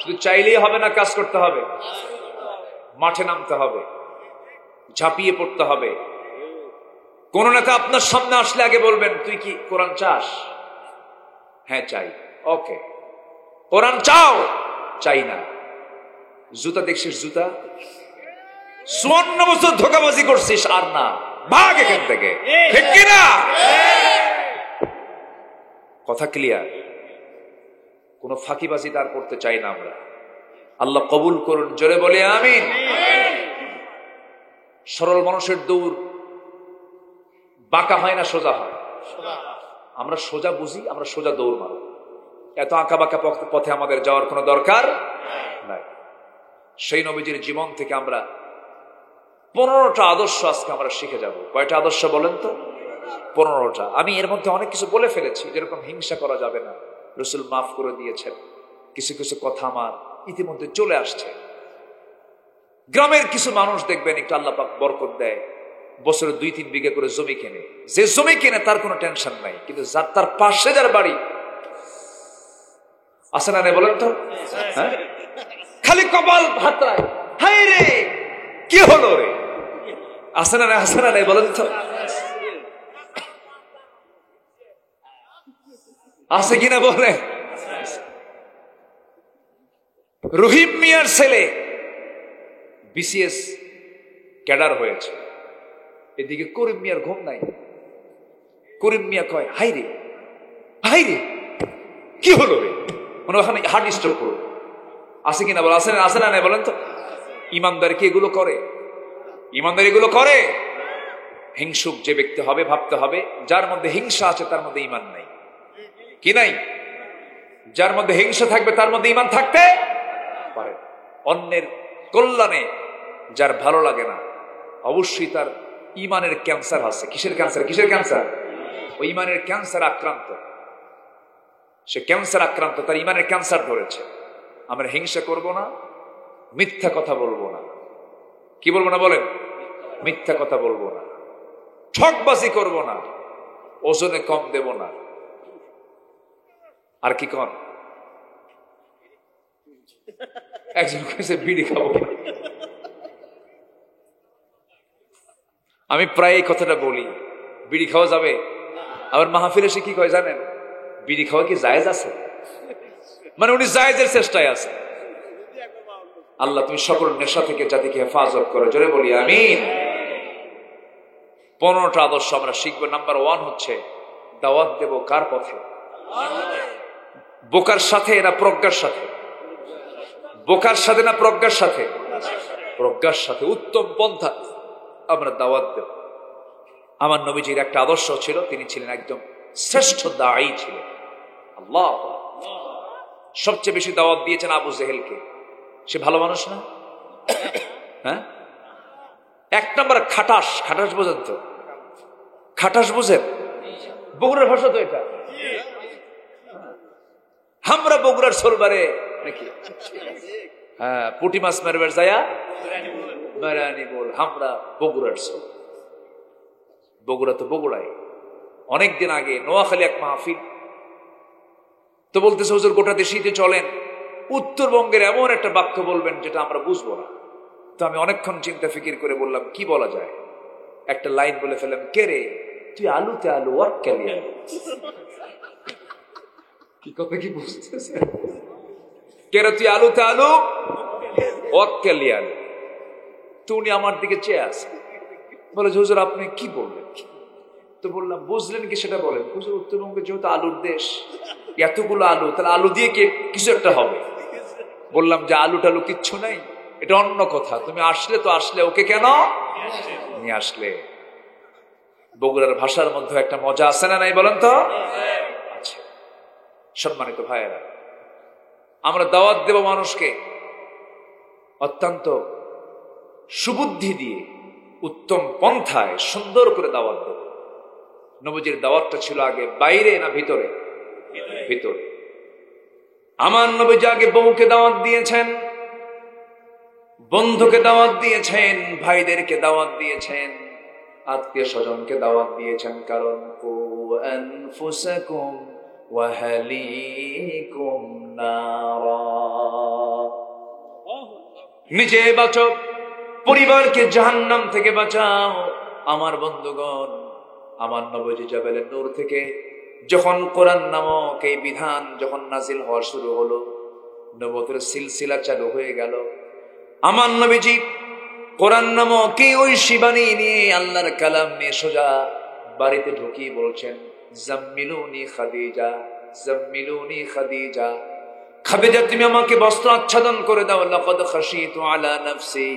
শুধু চাইলেই হবে না, কাজ করতে হবে, মাঠে নামতে হবে, ঝাঁপিয়ে পড়তে হবে। কোন নেতা আপনার সামনে আসলে আগে বলবেন, তুই কি কোরআন চাস? হ্যাঁ চাই। ওকে, কোরআন চাও? চাই না। জুতা দেখছিস? জুতা 54 বছর ধোকাবাজি করছিস, আর না, ভাগ এখান থেকে। ঠিক কিনা? কথা ক্লিয়ার? কোন ফাঁকিবাজি তার করতে চাই না আমরা। আল্লাহ কবুল করুন, জোরে বলে আমিন। সরল মানুষের দৌড় বাঁকা হয় না, সোজা হয়। আমরা সোজা বুঝি, আমরা সোজা দৌড় মারব। এত আঁকা বাঁকা পথে আমাদের যাওয়ার কোনো দরকার নাই। সেই নবীজির জীবন থেকে আমরা 15টা আদর্শ আজকে আমরা শিখে যাব। কয়টা আদর্শ বলেন তো? 15টা। আমি এর মধ্যে অনেক কিছু বলে ফেলেছি, যেরকম হিংসা করা যাবে না, রসুল মাফ করে দিয়েছেন। কিছু কিছু কথা আমার ইতিমধ্যে চলে আসছে। গ্রামের কিছু মানুষ দেখবেন একটু আল্লাহ পাক বরকত দেয়, বছরে 2-3 বিঘা করে জমি কেনে। যে জমি কেনে তার কোনো টেনশন নাই, কিন্তু যার তার পাশে যার বাড়ি আছে না, বলেন তো, হ্যাঁ, খালি কপাল ভাতরায়, হাই রে কি হলো রে, আছে না বলেন তো, আছে কিনা বলে। রহিম মিয়ার ছেলে বিসিএস ক্যাডার হয়েছে, এদিকে করিম মিয়ার ঘুম নাই। করিম মিয়া কয়, হাই রে কি হলো রে, মানে ওখানে হার্ট স্ট্রোক করলো। আছে কিনা বলে, আছে না বলেন তো। ইমানদার কি এগুলো করে? ইমানদার এগুলো করে? হিংসুক যে ব্যক্তি হবে, ভাবতে হবে যার মধ্যে হিংসা আছে তার মধ্যে ইমান নাই। কি নাই? যার মধ্যে হিংসা থাকবে তার মধ্যে ইমান থাকতে পারে। অন্যের কল্যাণে যার ভালো লাগে না, অবশ্যই তার ইমানের ক্যান্সার আছে। কিসের ক্যান্সার? ওই ইমানের ক্যান্সার আক্রান্ত। সে ক্যান্সার আক্রান্ত, তার ইমানের ক্যান্সার ধরেছে। আমরা হিংসা করব না, মিথ্যা কথা বলবো না। কি বলবো না বলেন? মিথ্যা কথা বলবো না, ঠকবাজি করব না, ওজনে কম দেব না। আর কি কর? একজন কইছে বিড়ি খাবো না। আমি প্রায় এই কথাটা বলি, বিড়ি খাওয়া যাবে? আবার মাহফিলে সে কি কয় জানেন? বিড়ি খাওয়া কি জায়েজ আছে? মানে উনি জায়েজের চেষ্টায় আছে। আল্লাহ তুমি সকল নেশা থেকে জাতিকে হেফাজত করো, জোরে বলি আমিন। 15টা আদর্শ আমরা শিখবো। নাম্বার 1 হচ্ছে দাওয়াত দেব কার পথে? বোকার সাথে না প্রজ্ঞার সাথে? বোকার সাথে না প্রজ্ঞার সাথে? প্রজ্ঞার সাথে। উত্তম পন্থা আমরা দাওয়াত দেব। আমার নবীজির একটা আদর্শ ছিল, তিনি ছিলেন একদম শ্রেষ্ঠ দাঈ ছিলেন। আল্লাহ সবচেয়ে বেশি দাওয়াত দিয়েছেন আবু জেহেলকে। সে ভালো মানুষ না? হ্যাঁ, 1 নম্বর খাটাস। বোঝেন তো? খাটাস বোঝেন? বগুড়ার ভাষা তো এটা। আমরা বগুড়ার সোলবারে নাকি, হ্যাঁ, পুটি মাছ মারবার যায়া মেরানি বল, আমরা বগুড়ার সোল। বগুড়া তো বগুড়ায়। অনেকদিন আগে নোয়াখালী এক মাহফিল, তো বলতেছে হুজুর গোটা দেশে চলেন, উত্তরবঙ্গের এমন একটা বাক্য বলবেন যেটা আমরা বুঝবো না। তো আমি অনেকক্ষণ চিন্তা ফিকির করে বললাম কি বলা যায়। একটা লাইন বলে ফেললাম, কে রে তুই আলুতে আলু ওয়াক্কালি আলু। কি কথা কি বুঝতেছে? কে রে তুই আলুতে আলু ওয়াক্কালি আলু। তো উনি আমার দিকে চেয়ে আছে, বলে হুজুর আপনি কি বললেন? তো বললাম বুঝলেন কি সেটা বলেন। হুজুর উত্তরবঙ্গে যেহেতু আলুর দেশ, এতগুলো আলু, তাহলে আলু দিয়ে কিছু একটা হবে। বললাম যে আলু টালু কিচ্ছু নাই, এটা অন্য কথা। তুমি আসলে তো আসলে, ওকে কেন নিয়ে আসলে? বগুড়ার ভাষার মধ্যে একটা মজা আছে না নাই বলেন তো? সম্মানিত ভাইয়েরা, আমরা দাওয়াত দেব মানুষকে অত্যন্ত সুবুদ্ধি দিয়ে, উত্তম পন্থায় সুন্দর করে দাওয়াত দেব। নবীজির দাওয়াতটা ছিল আগে বাইরে না ভিতরে? ভিতরে। আমার নবীজি আগে বউকে দাওয়াত দিয়েছেন, বন্ধুকে দাওয়াত দিয়েছেন, ভাইদেরকে দাওয়াত দিয়েছেন, আত্মীয় স্বজনকে দাওয়াত দিয়েছেন। কারণ কু আনফুসাকুম ওয়া আহলিকুম নারা, নিজে বাঁচো, পরিবারকে জাহান্নাম থেকে বাঁচাও। আমার বন্ধুগণ, আমার নবীজি জাবেলের নূর থেকে যখন কোরআন নামক এই বিধান যখন নাজিল হওয়া শুরু হলো, নবুয়তের সিলসিলা চালু হয়ে গেল। আমার নবীজি কোরআন নামক ওই শিবানী নিয়ে, আল্লাহর কালাম নিয়ে সোজা বাড়িতে ঢুকিয়ে বলছেন, জাম্মিলুনি খাদিজা, জাম্মিলুনি খাদিজা, খাদিজা তুমি আমাকে বস্ত্র আচ্ছাদন করে দাও। লাকাদ খাশিতু আলা নাফসি,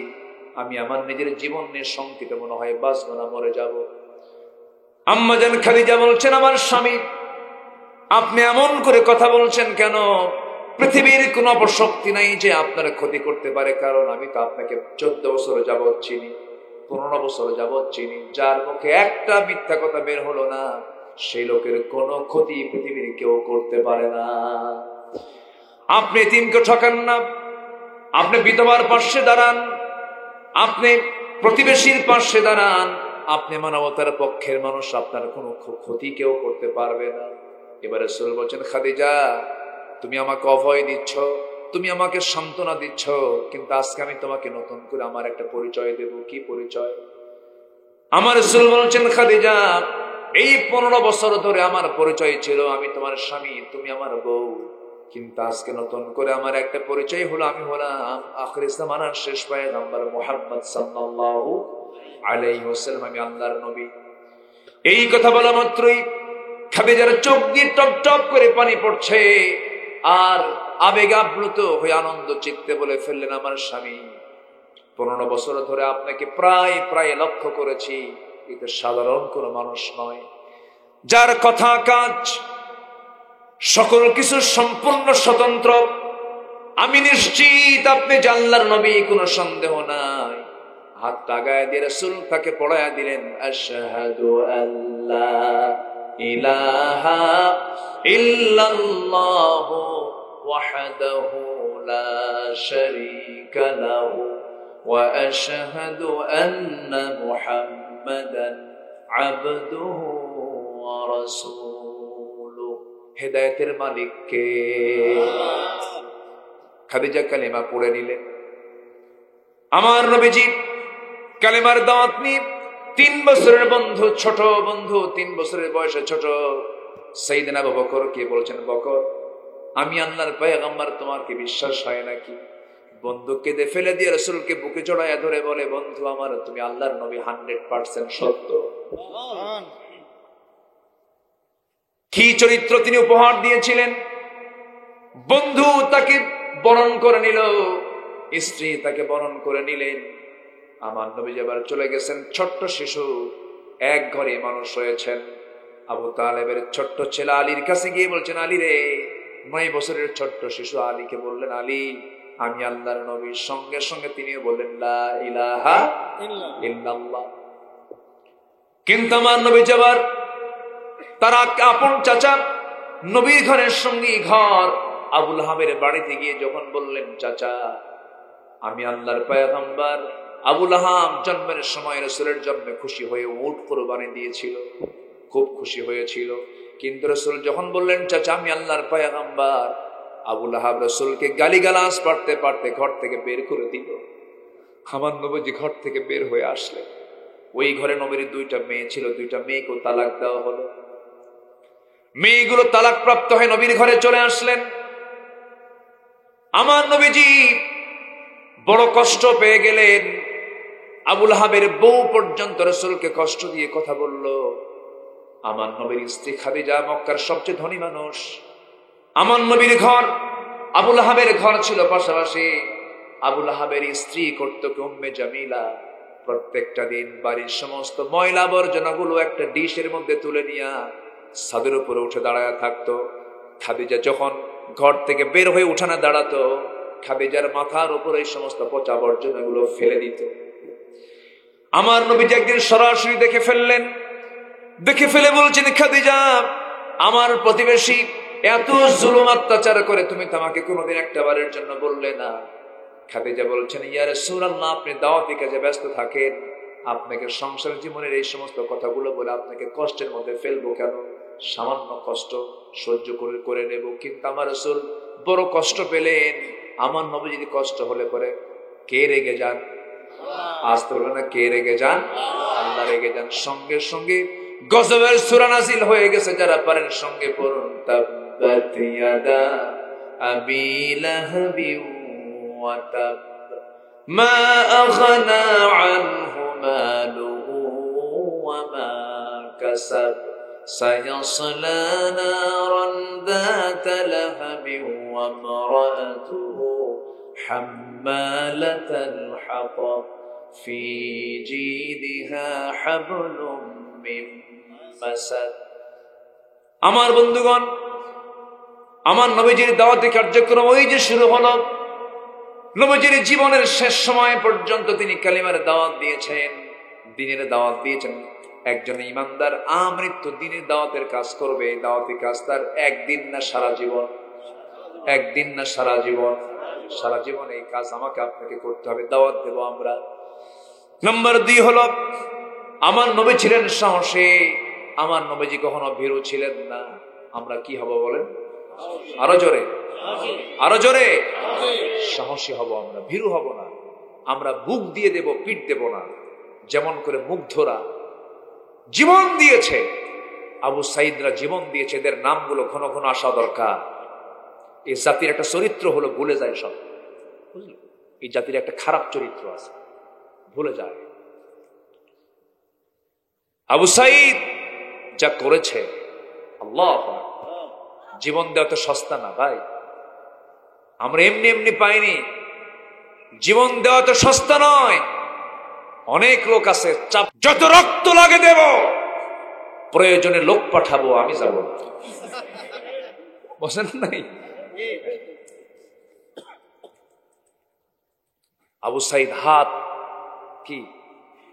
আমি আমার নিজের জীবন নিয়ে শঙ্কিত, মনে হয় বাঁচবো না, মরে যাব। আম্মা জান খাদিজা বলছেন, আমার স্বামী আপনি এমন করে কথা বলছেন কেন? পৃথিবীর কোন অপশক্তি নাই যে আপনার ক্ষতি করতে পারে, কারণ আমি তো আপনাকে 14 বছর যাবৎ চিনি, 15 বছর যাবৎ চিনি। যার মুখে একটা মিথ্যা কথা বের হলো না, সেই লোকের কোনো ক্ষতি পৃথিবীর কেউ করতে পারে না। আপনি এতিমকে ঠকান না, আপনি বিধবার পাশে দাঁড়ান, আপনি প্রতিবেশীর পাশে দাঁড়ান, আপনি মানবতার পক্ষের মানুষ, আপনার কোনো ক্ষতি কেউ করতে পারবে না। এবারে রাসূল বলছেন, খাদিজা তুমি আমাকে অভয় দিচ্ছ, তুমি আমাকে সান্ত্বনা দিচ্ছ, কিন্তু আজকে আমি তোমাকে নতুন করে আমার একটা পরিচয় দেব। কি পরিচয়? আমার রাসূল বলছেন, খাদিজা এই 15 বছর ধরে আমার পরিচয় ছিল আমি তোমার স্বামী, তুমি আমার বউ, কিন্তু আজকে নতুন করে আমার একটা পরিচয় হলো, আমি হলাম আখির জামানার শেষ পয়গম্বর মুহাম্মদ সাল্লাল্লাহু আলাইহি ওয়াসাল্লাম, আমি আল্লাহর নবী। এই কথা বলা মাত্রই খাদিজার চোখ দিয়ে টপ টপ করে পানি পড়ছে, আর আবেগ আপ্লুত হয়ে আনন্দ চিত্তে বলে ফেললেন, আমার স্বামী 15 বছর ধরে আপনাকে প্রায় প্রায় লক্ষ্য করেছি, এটা সাধারণ কোনো মানুষ নয়, যার কথা কাজ সকল কিছু সম্পূর্ণ স্বতন্ত্র। আমি নিশ্চিত আপনি আল্লাহর নবী, কোনো সন্দেহ নাই। হাতটা গায়ে দিয়ে রাসূল তাকে পড়ায়া দিলেন, আশহাদু আল্লা ইলাহা ইল্লাল্লাহু ওয়াহদাহু লা শারীকা লাহু ওয়া আশহাদু আন্না মুহাম্মাদান আবদুহু ওয়া রাসূলুহু। হেদায়েতের মালিক কে? খাদিজা কালিমা পড়ে নিলেন। আমার নবীজি কালিমার দাওয়াত নিয়ে 3 বছরের বন্ধু, ছোট বন্ধু, 3 বছরের বয়সে ছোট সাইয়েদনা আবু বকর কে বলছেন, বকর আমি আল্লাহর পয়গম্বর, তোমার কি বিশ্বাস হয় নাকি? বন্ধু কেঁদে ফেলে দিয়ে রাসূলকে বুকে জড়ায়া ধরে বলে, বন্ধু আমার, তুমি আল্লাহর নবী 100% সত্য। কি চরিত্র তিনি উপহার দিয়েছিলেন! বন্ধু তাকে বরণ করে নিল, স্ত্রী তাকে বরণ করে নিলেন। আমার নবী আবার চলে গেছেন, ছোট্ট শিশু, এক ঘরে মানুষ হয়েছেন। আবু তালেবের ছোট্ট ছেলে আলীর কাছে গিয়ে বলছেন, আলী রে, 9 বছরের ছোট্ট শিশু আলীকে বললেন, আলী আমি আল্লাহর নবী। সঙ্গে সঙ্গে তিনিও বললেন, লা ইলাহা ইল্লাল্লাহ। কিন্তু আমার নবী আবার তার আপন চাচা নবীর ঘরের সঙ্গী ঘর আবুল আহাবের বাড়িতে গিয়ে যখন বললেন, চাচা আমি আল্লাহর পয়গম্বর। আবুল আহাব জন্মের সময় রাসূলের জন্মে খুশি হয়ে উট কুরবানি দিয়েছিল, খুব খুশি হয়েছিল। কিন্তু রাসূল যখন বললেন, চাচা আমি আল্লাহর পয়গম্বর, আবুল আহাব রাসূলকে গালিগালাজ পাড়তে পাড়তে ঘর থেকে বের করে দিল। আমার নবীজি ঘর থেকে বের হয়ে আসলেন। ওই ঘরে নবীর 2টা মেয়ে ছিল, 2টা মেয়েকেও তালাক দেওয়া হলো। মেয়েগুলো তালাক প্রাপ্ত হয়ে নবীর ঘরে চলে আসলেন। আমার নবীজি বড় কষ্ট পেয়ে গেলেন। আবুল আহাবের বউ পর্যন্ত রাসূলকে কষ্ট দিয়ে কথা বলল। আমার নবীর স্ত্রী খাদিজা মক্কার সবচেয়ে ধনী মানুষ। আমার নবীর ঘর আবুল আহাবের ঘর ছিল পাশাপাশি। আবুল আহাবের স্ত্রী করত উম্মে জামিলা, প্রত্যেকটা দিন বাড়ির সমস্ত ময়লা আবর্জনাগুলো একটা ডিশের মধ্যে তুলে নিয়ে ছাদের উপরে উঠে দাঁড়ায় থাকতো। খাদিজা যখন ঘর থেকে বের হয়ে উঠানে দাঁড়াতো, খাদিজার মাথার উপর এই সমস্ত পচা আবর্জনা গুলো ফেলে দিত। আমার নবীজি একদিন সরাসরি দেখে ফেললেন, দেখে ফেলে বলছেন, খাদিজা আমার প্রতিবেশী এত জুলুম অত্যাচার করে, তুমি তো আমাকে কোনোদিন একটা বারের জন্য বললে না। খাদিজা বলছেন, ইয়া রাসূলুল্লাহ, আপনি দাওয়াতি কাজে ব্যস্ত থাকেন, আপনাকে সংসার জীবনের এই সমস্ত কথাগুলো বলে আপনাকে কষ্টের মধ্যে ফেলবো কেন? সামান্য কষ্ট সহ্য করে নেব। কিন্তু আমার রাসূল বড় কষ্ট পেলেন। আমার নবী যদি কষ্ট হলে পরে কে রেগে যান? আজ তো বলে না, কে রেগে যান? আল্লাহ রেগে যান। সঙ্গে সঙ্গে গজবের সূরা নাযিল হয়ে গেছে, যারা পারেন সঙ্গে পড়ুন, তাব্বাত ইয়াদা আবি লাহাবি ওয়া তাব মা আগনা আনহু মালুহু ওয়া মা কাসাব সায়াসলা নারান যাতা লাহাবি ওয়া ইমরাতুহু হাম্মালাতাল হাতাব ফি জিদিহা হাবলুম মিন মাসাদ। আমার বন্ধুগণ, আমার নবীজির দাওয়াতি কার্যক্রম ওই যে শুরু হলো। নবীজির জীবনের শেষ সময় পর্যন্ত তিনি কালিমার দাওয়াত দিয়েছেন, দ্বীনের দাওয়াত দিয়েছেন। একজন ঈমানদার আমৃত্যু দ্বীনের দাওয়াতের কাজ করবে। এই দাওয়াতি কাজ তার একদিন না সারা জীবন? একদিন না সারা জীবন? সারা জীবন এই কাজ আমাকে আপনাকে করতে হবে, দাওয়াত দেব আমরা। নম্বর 2 হলো, আমার নবী ছিলেন সাহসী। আমার নবীজি কখনো ভীরু ছিলেন না। আমরা কি হব বলেন? আরো জোরে, আরো জোরে। সাহসী হব আমরা, ভীরু হব না। আমরা বুক দিয়ে দেব, পিঠ দেব না। যেমন করে মুগ্ধরা জীবন দিয়েছে, আবু সাইদরা জীবন দিয়েছে, এদের নামগুলো ঘন ঘন আসা দরকার। এই জাতির একটা চরিত্র হলো ভুলে যায় সব। এই জাতির একটা খারাপ চরিত্র আছে, ভুলে যায়। আবু সাইদ যা করেছে, আল্লাহ, জীবন দেওয়া তো সস্তা না ভাই। আমরা এমনি এমনি পাইনি। জীবন দেওয়া তো সস্তা নয়। অনেক লোক আছে, যত রক্ত লাগে দেব, প্রয়োজনে লোক পাঠাবো, আমি যাব না। বসেন নাই? আবু সাইদ হাত কি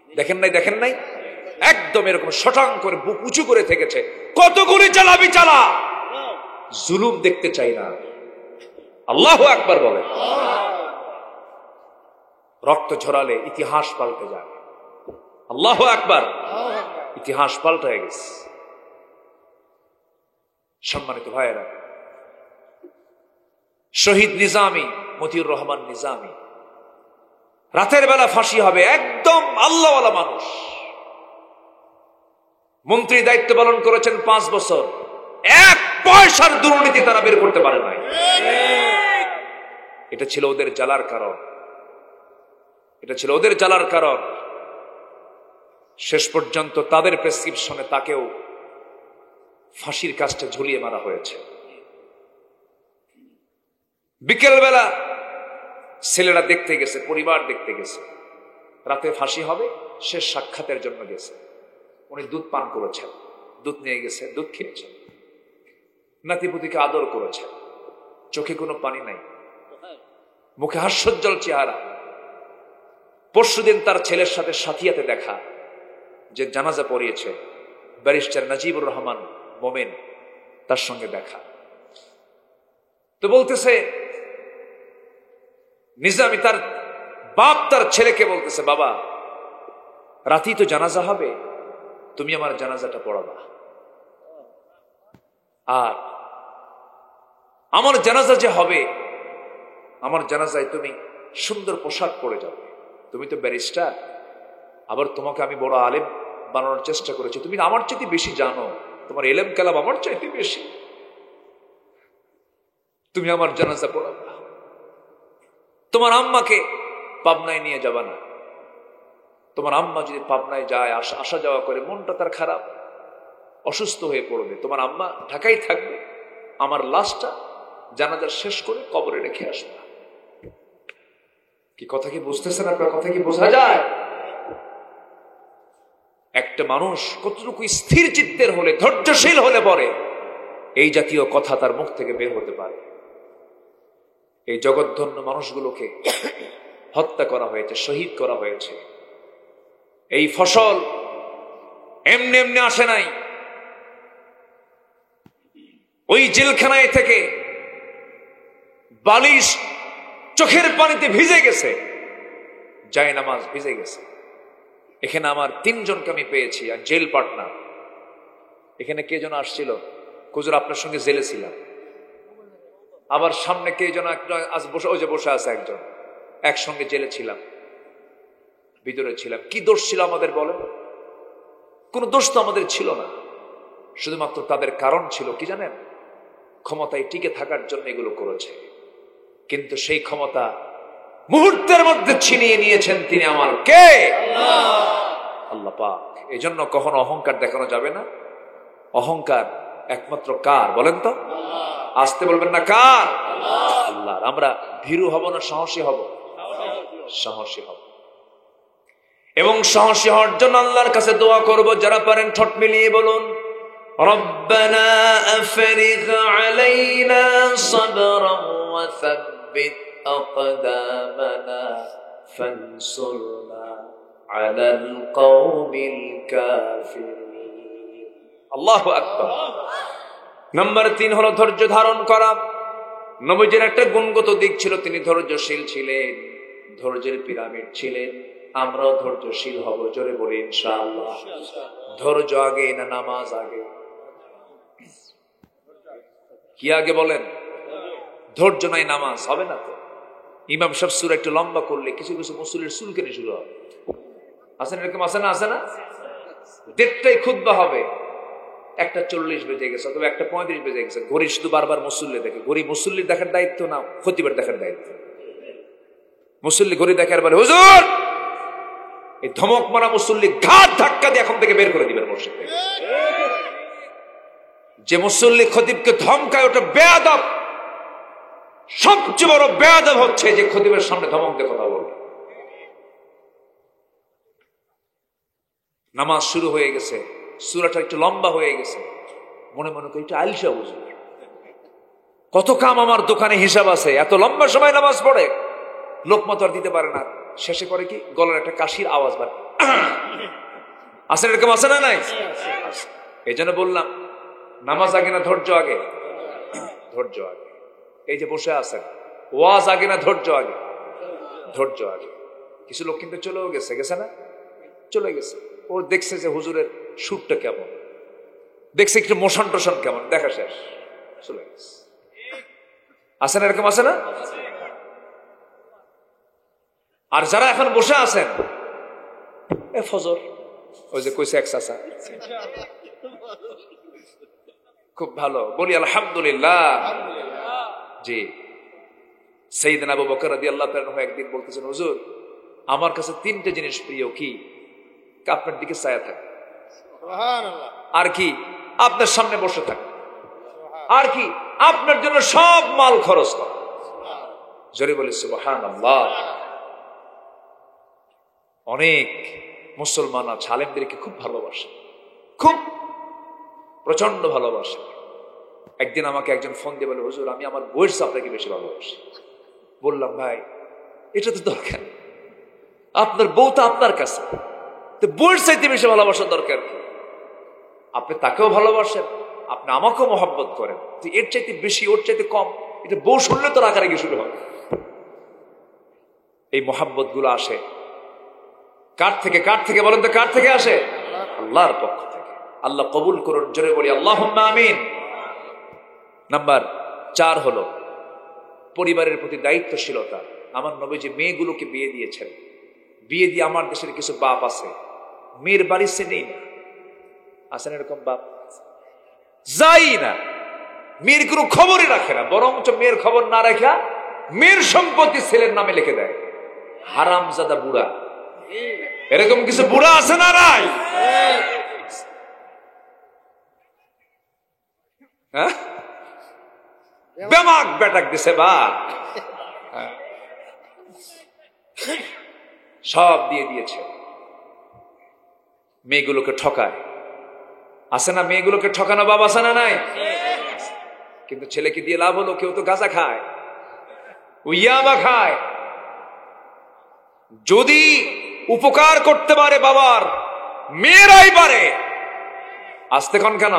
দেখেন নাই? দেখেন নাই? একদম এরকম শটাং করে বুক উঁচু করে থেকেছে। কত গুলি চালাবি চালা, জুলুম দেখতে চাই না। আল্লাহু আকবার বলে। রক্ত ঝরালে ইতিহাস পাল্টে যায়। আল্লাহু আকবার। ইতিহাস পাল্টে গেছে। সম্মানিত ভাইয়েরা, শহীদ নিজামী, মতিউর রহমান নিজামী, রাতের বেলা ফাঁসি হবে। একদম আল্লাহওয়ালা মানুষ। মন্ত্রী দায়িত্ব পালন করেছেন 5 বছর। 1 পয়সার দুর্নীতি তারা বের করতে পারে নাই। এটা ছিল ওদের জ্বালার কারণ। এটা ছিল ওদের জ্বালার কারণ। শেষ পর্যন্ত তাদের প্রেসক্রিপশনে তাকেও ফাঁসির কাজটা ঝুলিয়ে মারা হয়েছে। বিকেল বেলা ছেলেরা দেখতে গেছে, পরিবার দেখতে গেছে। রাতে ফাঁসি হবে, শেষ সাক্ষাতের জন্য গেছে। উনি দুধ পান করেছেন, দুধ নিয়ে গেছে, দুধ খেয়েছেন, নাতিপুতিকে আদর করেছেন। চোখে কোনো পানি নাই, মুখে হাস্যোজ্জ্বল চেহারা। পরশুদিন তার ছেলের সাথে সাথিয়াতে দেখা, যে জানাজা পড়িয়েছে ব্যারিস্টার নাজিবুর রহমান মোমেন, তার সঙ্গে দেখা। তো বলতেছে নিজামী, তার বাপ তার ছেলেকে বলতেছে, বাবা রাতেই তো জানাজা হবে, তুমি আমার জানাজাটা পড়াবা। আর আমার জানাজা যে হবে, আমার জানাজায় তুমি সুন্দর পোশাক পরে যাবে। তুমি তো ব্যারিস্টার, আবার তোমাকে আমি বড় আলেম বানানোর চেষ্টা করেছি। তুমি আমার চাইতে বেশি জানো, তোমার এলেম কালাম আমার চাইতে বেশি। তুমি আমার জানাজা পড়াবা। তোমার আম্মাকে পাবনায় নিয়ে যাবা না। তোমার আম্মা যদি পাবনায় যায়, আসা যাওয়া করে, মনটা তার খারাপ, অসুস্থ হয়ে পড়বে। তোমার আম্মা ঢাকায় থাকবে। আমার লাশটা জানাজা শেষ করে কবরে রেখে আসবে। কি কথা কি বুঝতেছেন আপনার? কথা কি বোঝা যায়? একটা মানুষ কতটুকু স্থির চিত্তের হলে, ধৈর্যশীল হলে পরে এই জাতীয় কথা তার মুখ থেকে বের হতে পারে। এই জগৎধন্য মানুষগুলোকে হত্যা করা হয়েছে, শহীদ করা হয়েছে। এই ফসল এমনি এমনি আসে নাই। ওই জেলখানায় থেকে বালিশ চোখের পানিতে ভিজে গেছে, জায়নামাজ ভিজে গেছে। এখানে আমার 3 জনকে আমি পেয়েছি, আর জেল পার্টনার। এখানে কে যেন আসছিল, হুজুর আপনার সঙ্গে জেলে ছিলাম। আবার সামনে কে যেন আজ বসে, ওই যে বসে আছে একজন, একসঙ্গে জেলে ছিলাম, ভিতরে ছিলাম। কি দোষ ছিল আমাদের বলেন? কোন দোষ তো আমাদের ছিল না, শুধুমাত্র তাদের কারণ ছিল কি জানেন? ক্ষমতায় টিকে থাকার জন্য এগুলো করেছে। কিন্তু সেই ক্ষমতা মুহূর্তের মধ্যে ছিনিয়ে নিয়েছেন তিনি আমার কে? আল্লাহ পাক। এই জন্য কখনো অহংকার দেখানো যাবে না। অহংকার একমাত্র কার বলেন তো? আসতে বলবেন না, কার? আল্লাহর। আমরা ভীরু হব না সাহসী হব? সাহসী হব। এবং সাহসী হওয়ার জন্য আল্লাহর কাছে দোয়া করব। যারা পারেন ঠোঁট মিলিয়ে বলুন, রব্বানা আফরিগ আলাইনা সাবরান ওয়া সাব্বিত আকদামানা ফানসুরনা আলাল কওমিল কাফিরিন। আল্লাহু আকবার। নাম্বার 3 হলো ধৈর্য ধারণ করা। নবীজির একটা গুণগত দিক ছিল, তিনি ধৈর্যশীল ছিলেন, ধৈর্যের পিরামিড ছিলেন। আমরাও ধৈর্যশীল হব, জোরে বলি ইনশাআল্লাহ। ধৈর্য আগে না নামাজ আগে? কি আগে বলেন? ধৈর্য নাই নামাজ হবে না তো। ইমাম সাহেব সূরা একটু লম্বা করলে কিছু কিছু মুসল্লির চুলকানি শুরু হবে। আছে না এরকম? আছে না? আছে না? 1:30টায় খুতবা হবে, 1:40 বেজে গেছে অথবা 1:35 বেজে গেছে। ঘড়ি শুধু বারবার মুসল্লি দেখে। ঘড়ি মুসল্লির দেখার দায়িত্ব না, খতিবের দেখার দায়িত্ব। মুসল্লি ঘড়ি দেখার বলে, হুজুর এই ধমক মারা মুসল্লি ঘাট ধাক্কা দিয়ে এখন থেকে বের করে দিবেন মসজিদ থেকে। যে মুসল্লি খতিবকে ধমকায় ওটা বেয়াদব। সবচেয়ে বড় বেয়াদব হচ্ছে যে খতিবের সামনে ধমক দিয়ে কথা বলে। নামাজ শুরু হয়ে গেছে, সূরাটা একটু লম্বা হয়ে গেছে, মনে মনে করি এটা আলসা হুজুর, কত কাম আমার দোকানে হিসাব আছে, এত লম্বা সময় নামাজ পড়ে, লোকমা তো আর দিতে পারে না। শেষে করে কি গলার একটা কাশির আওয়াজ বার। আসেন এরকম আছে না নাই? এই জন্য বললাম নামাজ আগে না ধৈর্য আগে? ধৈর্য আগে। এই যে বসে আছেন, ওয়াজ আগে না ধৈর্য আগে? ধৈর্য আগে। কিছু লোক কিন্তু চলেও গেছে, গেছে না? চলে গেছে। ও দেখছে যে হুজুরের সুরটা কেমন, দেখছে একটু মোশন টোশন কেমন, দেখা শেষ, চলে গেছে। আছে না এরকম? আছে না? আর যারা এখন বসে আছেন, এ ফজর, ওই যে কইছে এক চাচা, খুব ভালো, বলি আলহামদুলিল্লাহ। জি, সাইয়েদনা আবু বকর রাদিয়াল্লাহু তাআলা আনহু একদিন বলতেছেন, হুজুর আমার কাছে 3টে জিনিস প্রিয়। কি? আপনার দিকে ছায়া থাকে, আর কি আপনার সামনে বসে থাকে, আর কি আপনার জন্য সব মাল খরচ করে। জোরে বলি সুবহানাল্লাহ। অনেক মুসলমান আছে আলেমদেরকে খুব ভালোবাসে, খুব প্রচন্ড ভালোবাসে। একদিন আমাকে একজন ফোন দিয়ে বলে, হুজুর আমি আমার বউয়ের চেয়ে আপনাকে বেশি ভালোবাসি। বললাম, ভাই এটা তো দরকার, আপনার বউ তো আপনার কাছে, তো বউয়ের চাইতে বেশি ভালোবাসার দরকার কি? আপনি তাকেও ভালোবাসেন, আপনি আমাকেও মহব্বত করেন, তো এর চাইতে বেশি ওর চাইতে কম, এটা বউ শুনলে তো রাগারাগি শুরু হবে। এই মহব্বত গুলো আসে কার থেকে? কার থেকে বলেন তো? কার থেকে আসে? আল্লাহর পক্ষ থেকে। আল্লাহ কবুল করুন, জোরে বলি আল্লাহুম্মা আমিন। নাম্বার 4 হলো পরিবারের প্রতি দায়িত্বশীলতা। আমার নবীজি মেয়েগুলোকে বিয়ে দিয়েছেন, বিয়ে দিয়ে আমার দেশের কিছু বাপ আছে মেয়ের বাড়ি সে নেই না, আছেন এরকম বাপ? যাই না, মেয়ের কোনো খবরই রাখে না, বরঞ্চ মেয়ের খবর না রাখা মেয়ের সম্পত্তি ছেলের নামে লিখে দেয়। হারামজাদা বুড়া। এরকম কিছু বুড়া আছে না নাই? হ্যাঁ, বেমাক বেটাক দিছে বা সব দিয়ে দিয়েছে, মেয়েগুলোকে ঠকায়। আছে না মেয়েগুলোকে ঠকানো বাবা? আছে না নাই? কিন্তু ছেলেকে দিয়ে লাভ হলো, কেউ তো গাঁজা খায়, ইয়াবা খায়। যদি উপকার করতে পারে বাবার, মেয়েরাই পারে। আসতে কন কেন?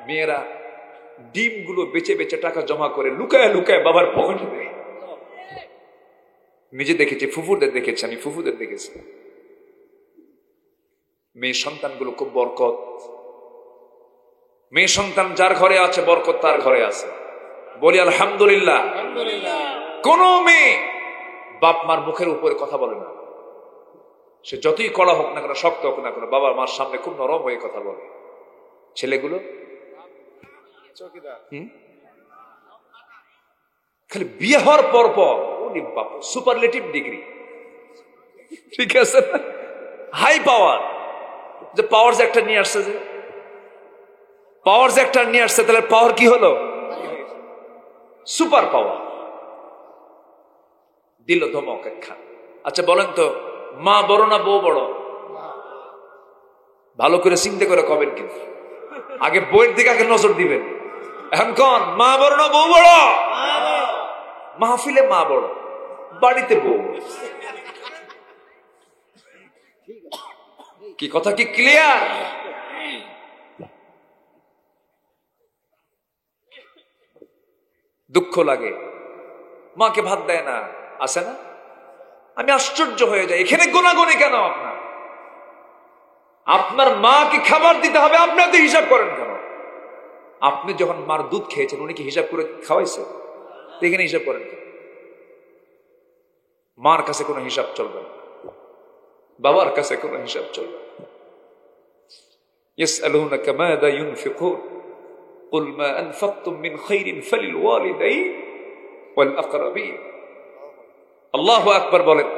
মেয়েরা ডিমগুলো বেচে বেচে টাকা জমা করে লুকায় লুকায় বাবার পকেটে দেয়। নিজে দেখেছি, ফুফুদের দেখেছি, আমি ফুফুদের দেখেছি। মেয়ে সন্তানগুলো খুব বরকত। মেয়ে সন্তান যার ঘরে আছে বরকত তার ঘরে আছে। বলি আলহামদুলিল্লাহ। কোন মেয়ে বাপ মার মুখের উপরে কথা বলে না, সে যতই কড়া হোক না কেন, শক্ত হোক না কেন, বাবা মার সামনে খুব নরম হয়ে কথা বলে। ছেলেগুলো খালি বিয়ে হওয়ার পর পর সুপারলেটিভ ডিগ্রি, ঠিক আছে, হাই পাওয়ার, যে পাওয়ার একটা নিয়ে আসছে, যে পাওয়ার একটা নিয়ে আসছে, তাহলে পাওয়ার কি হলো? সুপার পাওয়ার দিল ধমক একখান। আচ্ছা বলেন তো, মা বড় না বউ বড়? ভালো করে চিন্তা করে কবেন, কিন্তু আগে বইয়ের দিকে আগে নজর দিবেন। এখন কোন মা বড় না বউ বড়? মাহফিলে মা বড়, বাড়িতে বউ। কি কথা কি ক্লিয়ার? দুঃখ লাগে, মাকে ভাত দেয় না, আসে না? আমি আশ্চর্য হয়ে যাই, এখানে গোনাগুনি কেন? আপনার মাকে খাবার দিতে হবে, আপনার তো হিসাব করেন কেন? আপনি যখন মার দুধ খেয়েছেন, উনি কি হিসাব করে খাওয়াইছে? এখানে হিসাব করেন কেন? মার কাছে কোনো হিসাব চলবে না, বাবার কাছে কোনো হিসাব চলবে না। يسألونك ماذا ينفقون قل ما أنفقتم من خير فللوالدين والأقربين। আল্লাহু আকবার বলেন।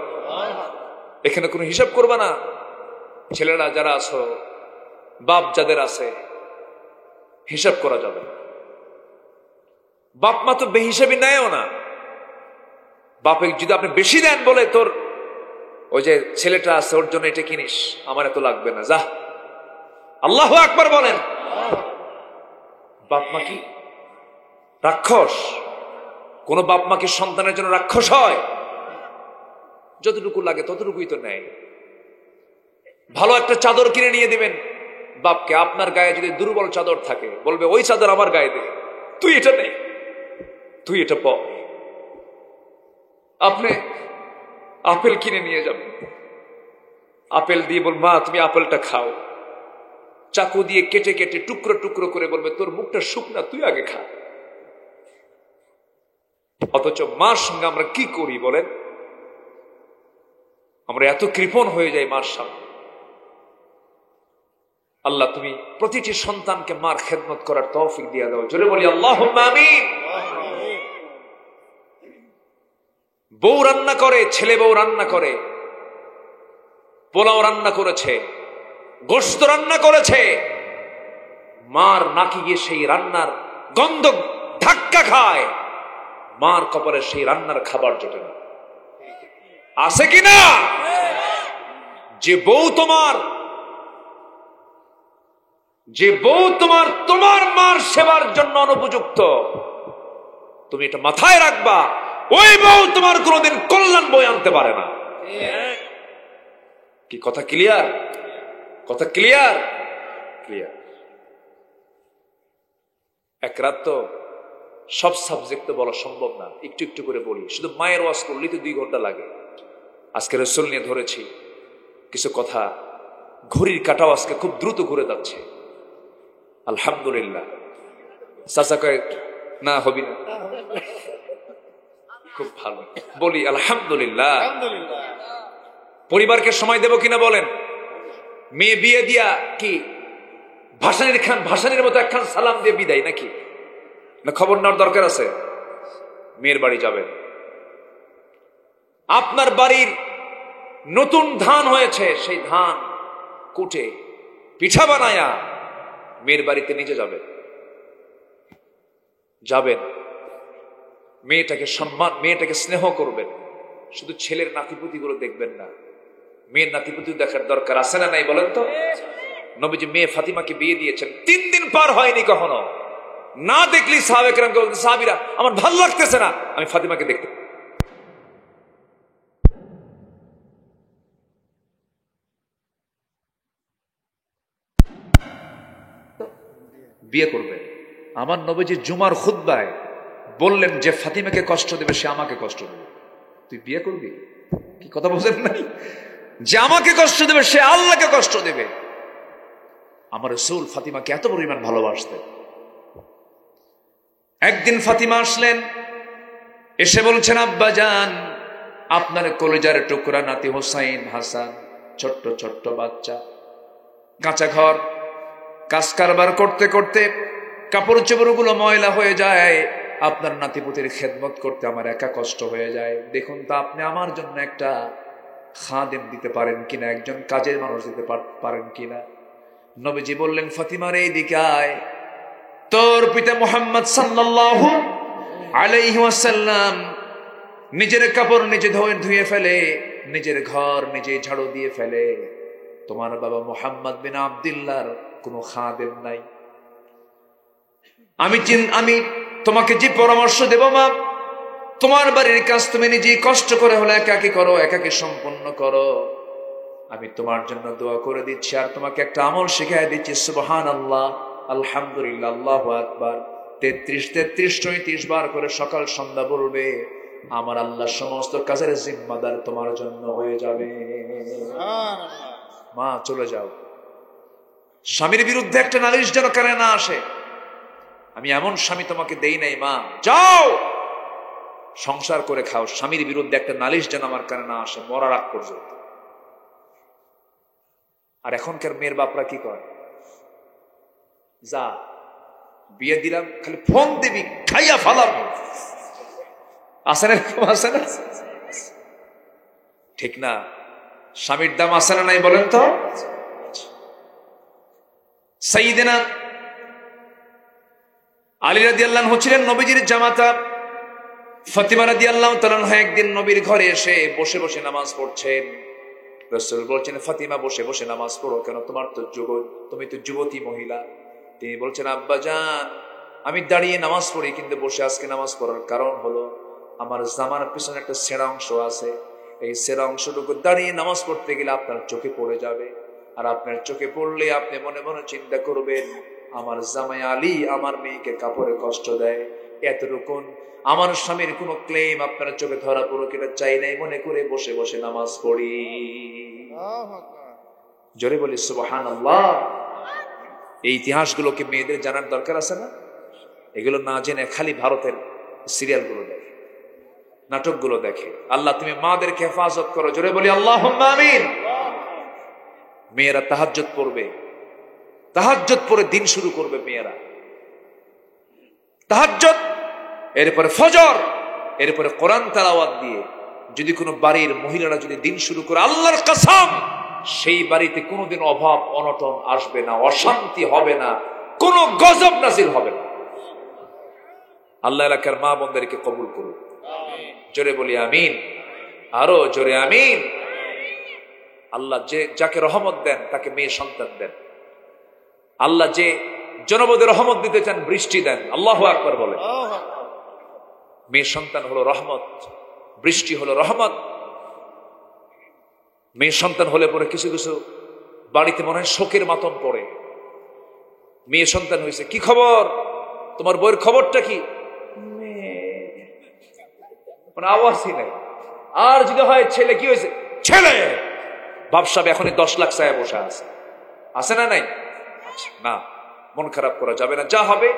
এখানে কোনো হিসাব করবে না। ছেলেরা যারা আছো, বাপ যাদের আছে, হিসাব করা যাবে না। বাপ মা তো বেহিসাবি নেয়ও না। বাপে যদি আপনি বেশি দেন, বলে তোর ওই যে ছেলেটা আছে, ওর জন্য এটা কিনিস, আমার এত লাগবে না, যা। আল্লাহু আকবার বলেন। বাপ মা কি রাক্ষস? কোন বাপ মা কি সন্তানের জন্য রাক্ষস হয়? যতটুকু লাগে ততটুকুই তো নেয়। ভালো একটা চাদর কিনে নিয়ে দিবেন বাপকে, আপনার গায়ে যদি দুর্বল চাদর থাকে, বলবে ওই চাদর আমার গায়ে দে, তুই এটা নে, তুই এটা প। আপনি আপেল কিনে নিয়ে যাবেন, আপেল দিয়ে বল, মা তুমি আপেলটা খাও। চাকু দিয়ে কেটে কেটে টুকরো টুকরো করে বলবে, তোর মুখটা শুকনা, তুই আগে খা। অথচ মার সঙ্গে আমরা কি করি বলেন? আমরা এত কৃপণ হয়ে যাই মার সামনে। আল্লাহ তুমি প্রতিটি সন্তানকে মার খেদমত করার তৌফিক দিয়ে দাও। জোরে বলি আল্লাহুম্মা আমিন। বউ রান্না করে, ছেলে বউ রান্না করে, পোলাও রান্না করেছে, গোশত রান্না করেছে, মার নাকি গিয়ে সেই রান্নার গন্ধ ধাক্কা খায়, মার কপালে সেই রান্নার খাবার জোটে না। আছে কিনা? যে বউ তোমার তোমার মার সেবার জন্য অনুপযুক্ত, তুমি এটা মাথায় রাখবা। ওই বউ তোমার কোনোদিন কল্যাণ বই আনতে পারে না। কি কথা ক্লিয়ার? কথা ক্লিয়ার? ক্লিয়ার। এক রাত তো সব সাবজেক্ট বলা সম্ভব না, একটু একটু করে বলি। শুধু মায়ের ওয়াজ করলেই তো 2 ঘন্টা লাগে। আজকে রাসূল নিয়ে ধরেছি কিছু কথা। ঘড়ির কাঁটাও আজকে খুব দ্রুত ঘুরে যাচ্ছে। আলহামদুলিল্লাহ। চাচা কয় না, হবি না, খুব ভালো। বলি আলহামদুলিল্লাহ। পরিবারকে সময় দেব কিনা বলেন? মেয়ে বিয়ে দিয়া কি ভাসানির মতো একখান সালাম দিয়ে বিদায় নাকি? না খবর নেওয়ার দরকার আছে? মেয়ের বাড়ি যাবেন, আপনার বাড়ির নতুন ধান হয়েছে, সেই ধান কুটে পিঠা বানায়া মেয়ের বাড়িতে নিয়ে যাবেন। মেয়েটাকে সম্মান, মেয়েটাকে স্নেহ করবেন। শুধু ছেলের নাতিপুতি গুলো দেখবেন না, মেয়ের নাতিপুতি দেখার দরকার আছে না নাই বলেন তো? নবীজি মেয়ে ফাতিমাকে বিয়ে দিয়েছেন, 3 দিন পার হয়নি কখনো না দেখলি সাহাবে কেরামকে বলতে, সাহাবীরা আমার ভালো লাগতেছে না, আমি ফাতিমাকে দেখতে। বিয়ে করবে। আমার নবীজি জুমার খুতবায় বললেন যে ফাতিমাকে কষ্ট দেবে সে আমাকে কষ্ট দেবে। তুই বিয়ে করবি? কি কথা বলছেন নাই? যে আমাকে কষ্ট দেবে সে আল্লাহকে কষ্ট দেবে। আমার রাসূল ফাতিমাকে এত পরিমাণ ভালোবাসতেন। একদিন ফাতিমা আসলেন, এসে বলছেন, আব্বা জান, আপনার কলিজার টুকরা নাতি হোসাইন হাসান, ছোট্ট ছোট্ট বাচ্চা, কাঁচা ঘর, কাজ কারবার করতে করতে কাপড় চোপড়গুলো ময়লা হয়ে যায়, আপনার নাতিপুতির খেদমত করতে আমার একা কষ্ট হয়ে যায়। দেখুন তো আপনি আমার জন্য একটা খাদেম দিতে পারেন কিনা, একজন কাজের মানুষ দিতে পারেন কিনা। নবীজি বললেন, ফাতিমার এই দিকে আয়, তোর পিতা মুহাম্মদ সাল্লাল্লাহু আলাইহি ওয়াসাল্লাম নিজের কাপড় নিজে ধুয়ে ফেলে, নিজের ঘর নিজে ঝাড়ু দিয়ে ফেলে, তোমার বাবা মুহাম্মদ বিন আব্দুল্লাহর কোনো খাদেম নাই। আমি তোমাকে যে পরামর্শ দেব মা, তোমার বাড়ির কাজ তুমি নিজেই কষ্ট করে হলে একাকি করো, একাকি সম্পন্ন করো। আমি তোমার জন্য দোয়া করে দিচ্ছি আর তোমাকে একটা আমল শিখিয়ে দিচ্ছি, সুবহানাল্লাহ, আলহামদুলিল্লাহ, আল্লাহু আকবার 33 বার করে সকাল সন্ধ্যা বলবে। আমার আল্লাহ সমস্ত কাজের জিম্মাদার তোমার জন্য হয়ে যাবে। মা চলে যাও, স্বামীর বিরুদ্ধে একটা নালিশ যেন কানে না আসে। আমি এমন স্বামী তোমাকে দেই নাই মা, যাও সংসার করে খাও, স্বামীর বিরুদ্ধে একটা নালিশ যেন আমার কানে না আসে মরার আগ পর্যন্ত। আর এখনকার মেয়ের বাপরা কি করে, যা বিয়ে দিলাম খালি ফোন দিবি, খাইয়া ফালাম, আসে না? আসে না? ঠিক না? স্বামীর দাম আসে না নাই বলেন তো? সাইয়েদনা আলী রাদিয়াল্লাহু আনহু ছিলেন নবীজির জামাতা। ফাতিমা রাদিয়াল্লাহু তাআলা আনহা একদিন নবীর ঘরে এসে বসে বসে নামাজ পড়ছেন। রাসূল বলছেন, ফাতিমা বসে বসে নামাজ পড়ো কেন, তুমি তো যুবতী মহিলা। তিনি বলছেন, আব্বা জান, আমি দাঁড়িয়ে নামাজ পড়ি, কিন্তু বসে আজকে নামাজ পড়ার কারণ হলো আমার জামার পিছনে একটা ছেঁড়া অংশ আছে, এই ছেঁড়া অংশটুকু দাঁড়িয়ে নামাজ পড়তে গেলে আপনার চোখে পড়ে যাবে, আর আপনার চোখে পড়লে আপনি মনে মনে চিন্তা করবেন আমার জামাই আলী আমার মেয়েকে কাপড়ে কষ্ট দেয়, এতটুকু আমার স্বামীর কোনো ক্লেম আপনার চোখে ধরা পড়ুক এটা চাই নাই, মনে করে বসে বসে নামাজ পড়ি। জোরে বলি সুবহানাল্লাহ। এই ইতিহাসগুলোকে মেয়েদের জানার দরকার আছে না? এগুলো না জেনে খালি ভারতের সিরিয়ালগুলো দেখে, নাটকগুলো দেখে। আল্লাহ তুমি মাদেরকে হেফাজত করো, জোরে বলি আল্লাহুম্মা আমিন। মেয়েরা তাহাজ্জুদ পড়বে, তাহাজ্জুদ পড়ে দিন শুরু করবে মেয়েরা, তাহাজ্জুদ, এরপরে ফজর, এরপরে কোরআন তেলাওয়াত দিয়ে। যদি কোনো বাড়ির মহিলারা যদি দিন শুরু করে, আল্লাহর কসম সেই বাড়িতে কোনোদিন অভাব অনটন আসবে না, অশান্তি হবে না, কোনো গজব নাজিল হবে না। আল্লাহ এলাকার মা বোনদেরকে কবুল করুন, জোরে বলি আমিন, আরো জোরে আমিন। আল্লাহ যাকে রহমত দেন তাকে মেয়ে সন্তান দেন। আল্লাহ যে জনপদে রহমত দিতে চান বৃষ্টি দেন। আল্লাহু আকবার বলেন। মেয়ে সন্তান হলো রহমত, বৃষ্টি হলো রহমত। মেয়ে সন্তান হলে পরে কিছু কিছু বাড়িতে মনে হয় শোকের মাতম পড়ে। মেয়ে সন্তান হয়েছে, কি খবর, তোমার বইয়ের খবরটা কি, মানে আওয়াজই নাই। আর যদি হয় ছেলে, কি হয়েছে, ছেলে, বাপসাব এখনই 10 লাখ চায় বসে আছে না নাই? না, মন খারাপ করা যাবে না, যা হবে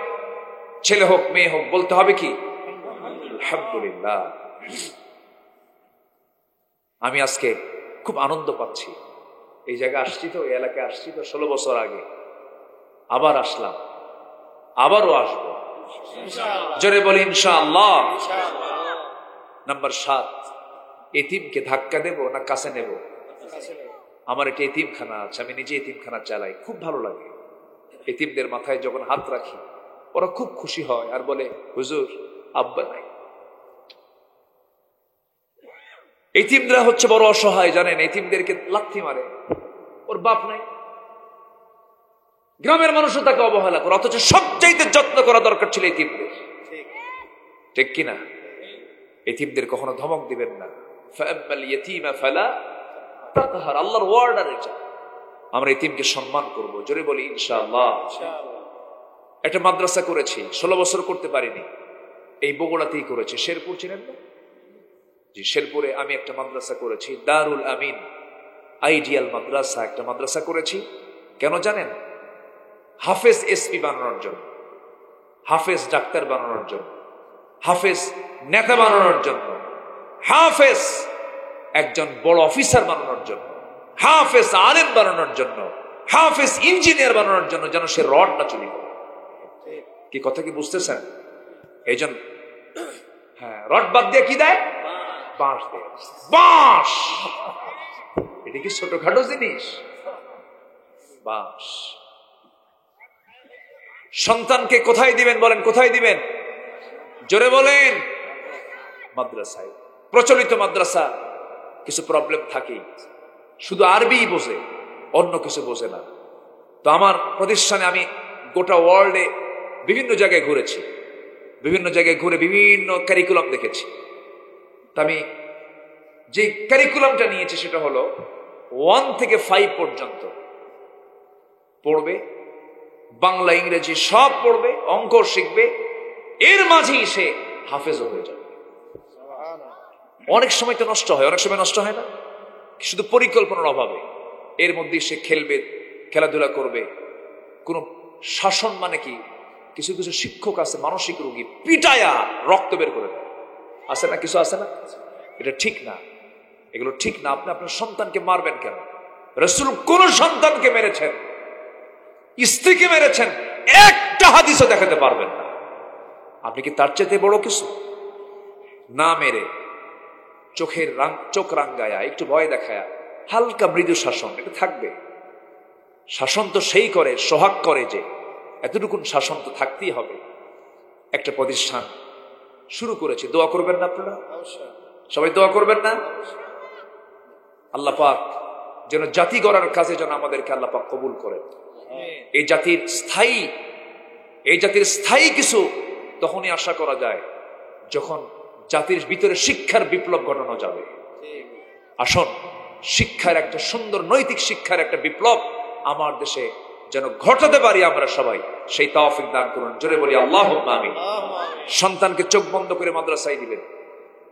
ছেলে হোক মেয়ে হোক বলতে হবে কি আলহামদুলিল্লাহ। আমি আজকে খুব আনন্দ পাচ্ছি, এই জায়গায় আসছি তো, এই এলাকায় আসছি তো 16 বছর আগে, আবার আসলাম, আবারও আসবো, জোরে বলি ইনশাআল্লাহ। নাম্বার 7, এতিমকে ধাক্কা দেব না কাছে নেব? আমার একটা এতিমখানা আছে, আমি নিজে এতিমখানা চালাই, খুব ভালো লাগে। এতিমদের মাথায় যখন হাত রাখি ওরা খুব খুশি হয় আর বলে, হুজুর আব্বা নাই। এতিমরা হচ্ছে বড় অসহায়, জানেন, এতিমদেরকে লাথি মারে, ওর বাপ নাই, গ্রামের মানুষও তাকে অবহেলা করে, অথচ সবচাইতে যত্ন করা দরকার ছিল এতিমদের। ঠিক কিনা? এতিমদের কখনো ধমক দিবেন না। ফাআম্মাল ইয়াতীমা ফালা তাকহার, আল্লাহর ওয়ার্ডার এটা। আমরা এতিমকে সম্মান করব, জোরে বলি ইনশাআল্লাহ। একটা মাদ্রাসা করেছি, 16 বছর করতে পারিনি, এই বগুড়াতেই করেছি। শেরপুর চিনেন না? জি, শেরপুরে আমি একটা মাদ্রাসা করেছি, দারুল আমিন আইডিয়াল মাদ্রাসা, একটা মাদ্রাসা করেছি। কেন জানেন? হাফেজ এসপি বানানোর জন্য, হাফেজ ডাক্তার বানানোর জন্য, হাফেজ নেতা বানানোর জন্য, হাফেজ একজন বড় অফিসার বানানোর জন্য, হাফেজ আলেম বানানোর জন্য, হাফেজ ইঞ্জিনিয়ার বানানোর জন্য, যেন সে রড না চুরি করে। কি কথা কি বুঝতেছেন? এই জন্য হ্যাঁ, রড বাদ দিয়ে কি দেয়? বাঁশ দেয়। বাঁশ এটা কি ছোটখাটো জিনিস? বাঁশ। সন্তানকে কোথায় দিবেন বলেন? কোথায় দিবেন? জোরে বলেন। মাদ্রাসায়। প্রচলিত মাদ্রাসা কিছু প্রবলেম থাকেই, শুধু আরবি বোঝে, অন্য কিছু বোঝে না। তো আমার প্রতিষ্ঠানে আমি গোটা ওয়ার্ল্ডে বিভিন্ন জায়গায় ঘুরেছি, বিভিন্ন জায়গায় ঘুরে বিভিন্ন ক্যারিকুলাম দেখেছি। তা আমি যে ক্যারিকুলামটা নিয়েছি সেটা হলো 1 থেকে 5 পর্যন্ত পড়বে, বাংলা ইংরেজি সব পড়বে, অঙ্ক শিখবে, এর মাঝেই সে হাফেজও হয়ে যাবে। অনেক সময় তো নষ্ট হয়, অনেক সময় নষ্ট হয় না, শুধু পরিকল্পনার অভাবে। এর মধ্যে সে খেলবে, খেলাধুলা করবে। কোন শাসন মানে কি, কিছু কিছু শিক্ষক আছে মানসিক রোগী, পিটায়া রক্ত বের করে দেয়, আছে না? কিছু আছে না? এটা ঠিক না, এগুলো ঠিক না। আপনি আপনার সন্তানকে মারবেন কেন? রাসূল কোন সন্তানকে মেরেছেন, স্ত্রীকে মেরেছেন, একটা হাদিসও দেখাতে পারবেন না। আপনি কি তার চাইতে বড় কিছু? না মেরে চোখ রাঙ্গায়া, একটু ভয় দেখায়া, হালকা মৃদু শাসন, এটা থাকবে। শাসন তো সেই করে, সোহাগ করে, যে এতটুকুন শাসন তো থাকতেই হবে। একটা প্রতিষ্ঠান শুরু করেছে, দোয়া করবেন না আপনারা? সবাই দোয়া করবেন না? আল্লাহ পাক যেন জাতি গড়ার কাজে যেন আমাদেরকে আল্লাহ পাক কবুল করেন। এই জাতির স্থায়ী কিছু তখনই আশা করা যায় যখন জাতির ভিতরে শিক্ষার বিপ্লব ঘটানো যাবে। আসুন, শিক্ষার একটা সুন্দর নৈতিক শিক্ষার একটা বিপ্লব আমার দেশে যেন ঘটাতে পারি আমরা সবাই, সেই তৌফিক দান করুন। জোরে বলি আল্লাহুম্মা আমিন। সন্তানকে চোখ বন্ধ করে মাদ্রাসায় দিবেন।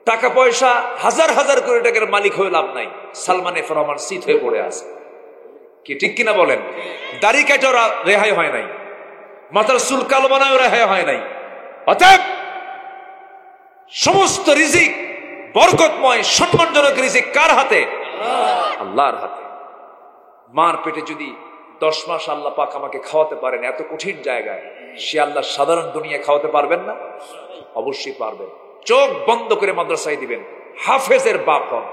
টাকা পয়সা হাজার হাজার কোটি টাকার মালিক হয়ে লাভ নাই, সালমান এফ রহমান সিট হয়ে পড়ে আছে। কি ঠিক কিনা বলেন? দাড়ি কাটা রেহাই হয় নাই, মাথার চুল কালো বানায় রেহাই হয় নাই। অতএব সমস্ত রিজিক বরকতময় সম্মানজনক রিজিক কার হাতে? আল্লাহর হাতে। মার পেটে যদি 10 মাস আল্লাহ পাক আমাকে খাওয়াতে পারেন এত কঠিন জায়গায়, সে আল্লাহ সাধারণ দুনিয়া খাওয়াতে পারবেন না? অবশ্যই পারবেন। চোখ বন্ধ করে মাদ্রাসায় দিবেন, হাফেজের বাপ হন,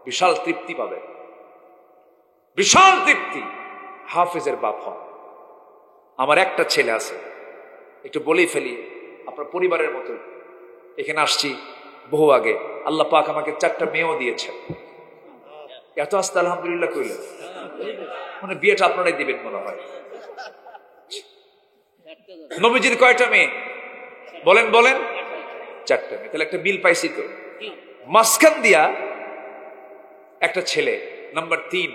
বিশাল তৃপ্তি পাবেন, বিশাল তৃপ্তি। হাফেজের বাপ হন। আমার একটা ছেলে আছে, একটু বলেই ফেলি, আপনার পরিবারের মতো। এখানে আসছি বহু আগে, আল্লাহ পাক আমাকে 4টা মেয়েও দিয়েছেন। এত আস্তে আলহামদুলিল্লাহ কইলেন, মানে বিয়েটা আপনারাই দিবেন মনে হয়। নবীজির কয়টা মেয়ে বলেন? বলেন 4টা মেয়ে। তাহলে একটা বিল পাইছি তো। মাঝখান দিয়া একটা ছেলে, নাম্বার 3,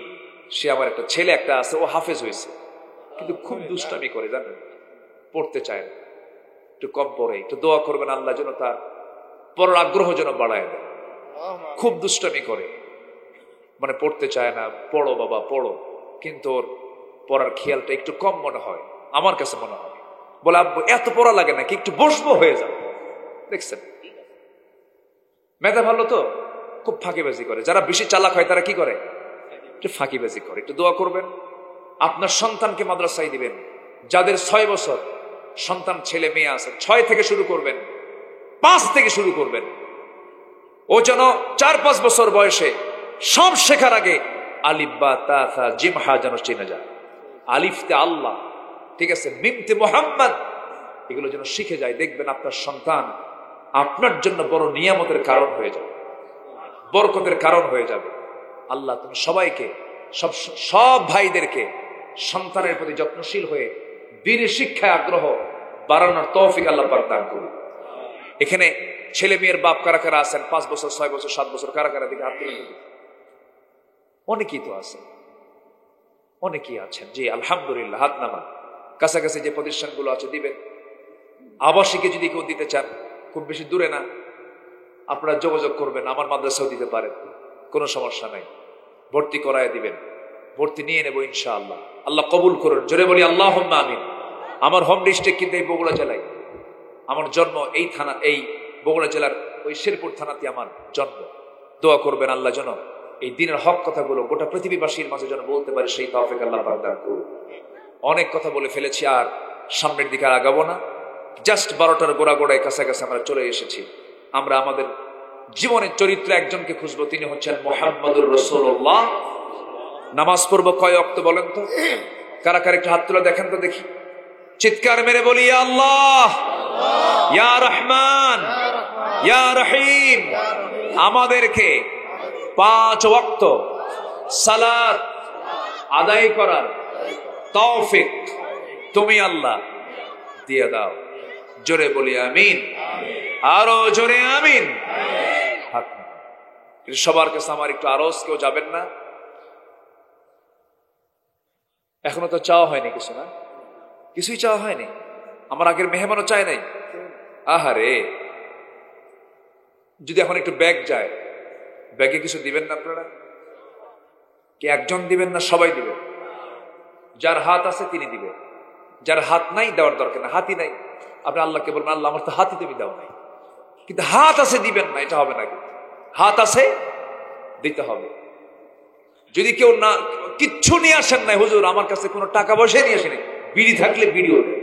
সে আমার একটা ছেলে একটা আছে, ও হাফেজ হয়েছে, কিন্তু খুব দুষ্টামি করে, জানেন, পড়তে চায় না, একটু কম পড়ে। একটু দোয়া করবেন আল্লাহ যেন তার পড়ার আগ্রহ যেন বাড়ায় দেয়। খুব দুষ্টামি করে, মানে পড়তে চায় না। পড়ো বাবা পড়ো, কিন্তু ওর পড়ার খেয়ালটা একটু কম মনে হয়, আমার কাছে মনে হয়। বলে আব্বু এত পড়া লাগে নাকি, একটু বসবো হয়ে যাবে। দেখছেন, মেধা ভালো তো খুব ফাঁকিবাজি করে। যারা বেশি চালাক হয় তারা কি করে? একটু ফাঁকিবাজি করে। একটু দোয়া করবেন। আপনার সন্তানকে মাদ্রাসায় দিবেন। যাদের 6 বছর সন্তান ছেলে মেয়ে আছে, 6 থেকে শুরু করবেন, 5 থেকে শুরু করবেন। ও যেন 4-5 বছর বয়সে সব শেখার আগে আলিফ বা তা থা জিম হা যেন চিনে যায়। আলিফতে আল্লাহ, ঠিক আছে, মিমতে মুহাম্মদ, এগুলো যেন শিখে যায়। দেখবেন আপনার সন্তান আপনার জন্য বড় নিয়ামতের কারণ হয়ে যাবে, বরকতের কারণ হয়ে যাবে। আল্লাহ তুমি সবাইকে, সব ভাইদেরকে সন্তানের প্রতি যত্নশীল হয়ে দিনের শিক্ষায় আগ্রহ বাড়ানোর তৌফিক আল্লাহ পাক দান করুন। এখানে ছেলে মেয়ের বাপ কারা কারা আছেন? 5 বছর, 6 বছর, 7 বছর, কারা কারা দিকে হাত তুলে দিন। অনেকেই তো আছেন, অনেকেই আছেন। জি আলহামদুলিল্লাহ, হাত নামান। কাছাকাছি যে প্রতিষ্ঠানগুলো আছে দিবেন। আবাসিকে যদি কেউ দিতে চান, খুব বেশি দূরে না, আপনারা যোগাযোগ করবেন, আমার মাদ্রাসাও দিতে পারেন, কোনো সমস্যা নাই। ভর্তি করায় দিবেন, ভর্তি নিয়ে নেবো ইনশাআল্লাহ। আল্লাহ কবুল করুন, জোরে বলি আল্লাহুম্মা আমিন। আমার হোম ডিস্ট্রিক্ট কিন্তু এই বগুড়া জেলায়, আমার জন্ম এই থানা, এই বগুড়া জেলার ওই শেরপুর থানাতে আমার জন্ম। দোয়া করবেন আল্লাহ যেন এই দিনের হক কথাগুলো গোটা পৃথিবীবাসীর মাঝে যেন বলতে পারে, সেই তৌফিক আল্লাহ পাক দান করুন। অনেক কথা বলে ফেলেছি, আর সামনের দিকে আর আগাবো না। জাস্ট 12টার গোড়ায় কাছাকাছি আমরা চলে এসেছি। আমরা আমাদের জীবনের চরিত্রে একজনকে খুঁজবো, তিনি হচ্ছেন মুহাম্মদুর রাসূলুল্লাহ। নামাজ পড়বো কয় ওয়াক্ত বলেন তো? কারা কারা একটু হাত তুলে দেখেন তো দেখি, চিৎকার মেরে বলি ইয়া আল্লাহ, ইয়া রহমান, ইয়া রহিম। আমাদেরকে 5 ওয়াক্ত সালাত আদায় করার তৌফিক তুমি আল্লাহ দিয়ে দাও। জোরে বলি আমিন, আরো জোরে আমিন। সবার কাছে আমার একটু আরজ, কেউ যাবেন না? এখনো তো চাওয়া হয়নি কিছু, না কিছুই চাওয়া হয়নি। আমার আগের মেহমানও চায় নাই। আহারে, যদি এখন একটু ব্যাগ যায়, ব্যাগে কিছু দিবেন না আপনারা? কি একজন দিবেন না সবাই দিবেন? যার হাত আছে তিনি দিবেন, যার হাত নাই দেওয়ার দরকার না। হাতই নাই, আপনি আল্লাহকে বলবেন আল্লাহ আমার তো হাতই তুমি দাও নাই, কিন্তু হাত আছে দিবেন না, এটা হবে না। কিন্তু হাত আছে দিতে হবে। যদি কেউ না কিচ্ছু নিয়ে আসেন নাই, হুজুর আমার কাছে কোনো টাকা পয়সা নিয়ে আসেনি, বিড়ি থাকলে বিড়িও দেন,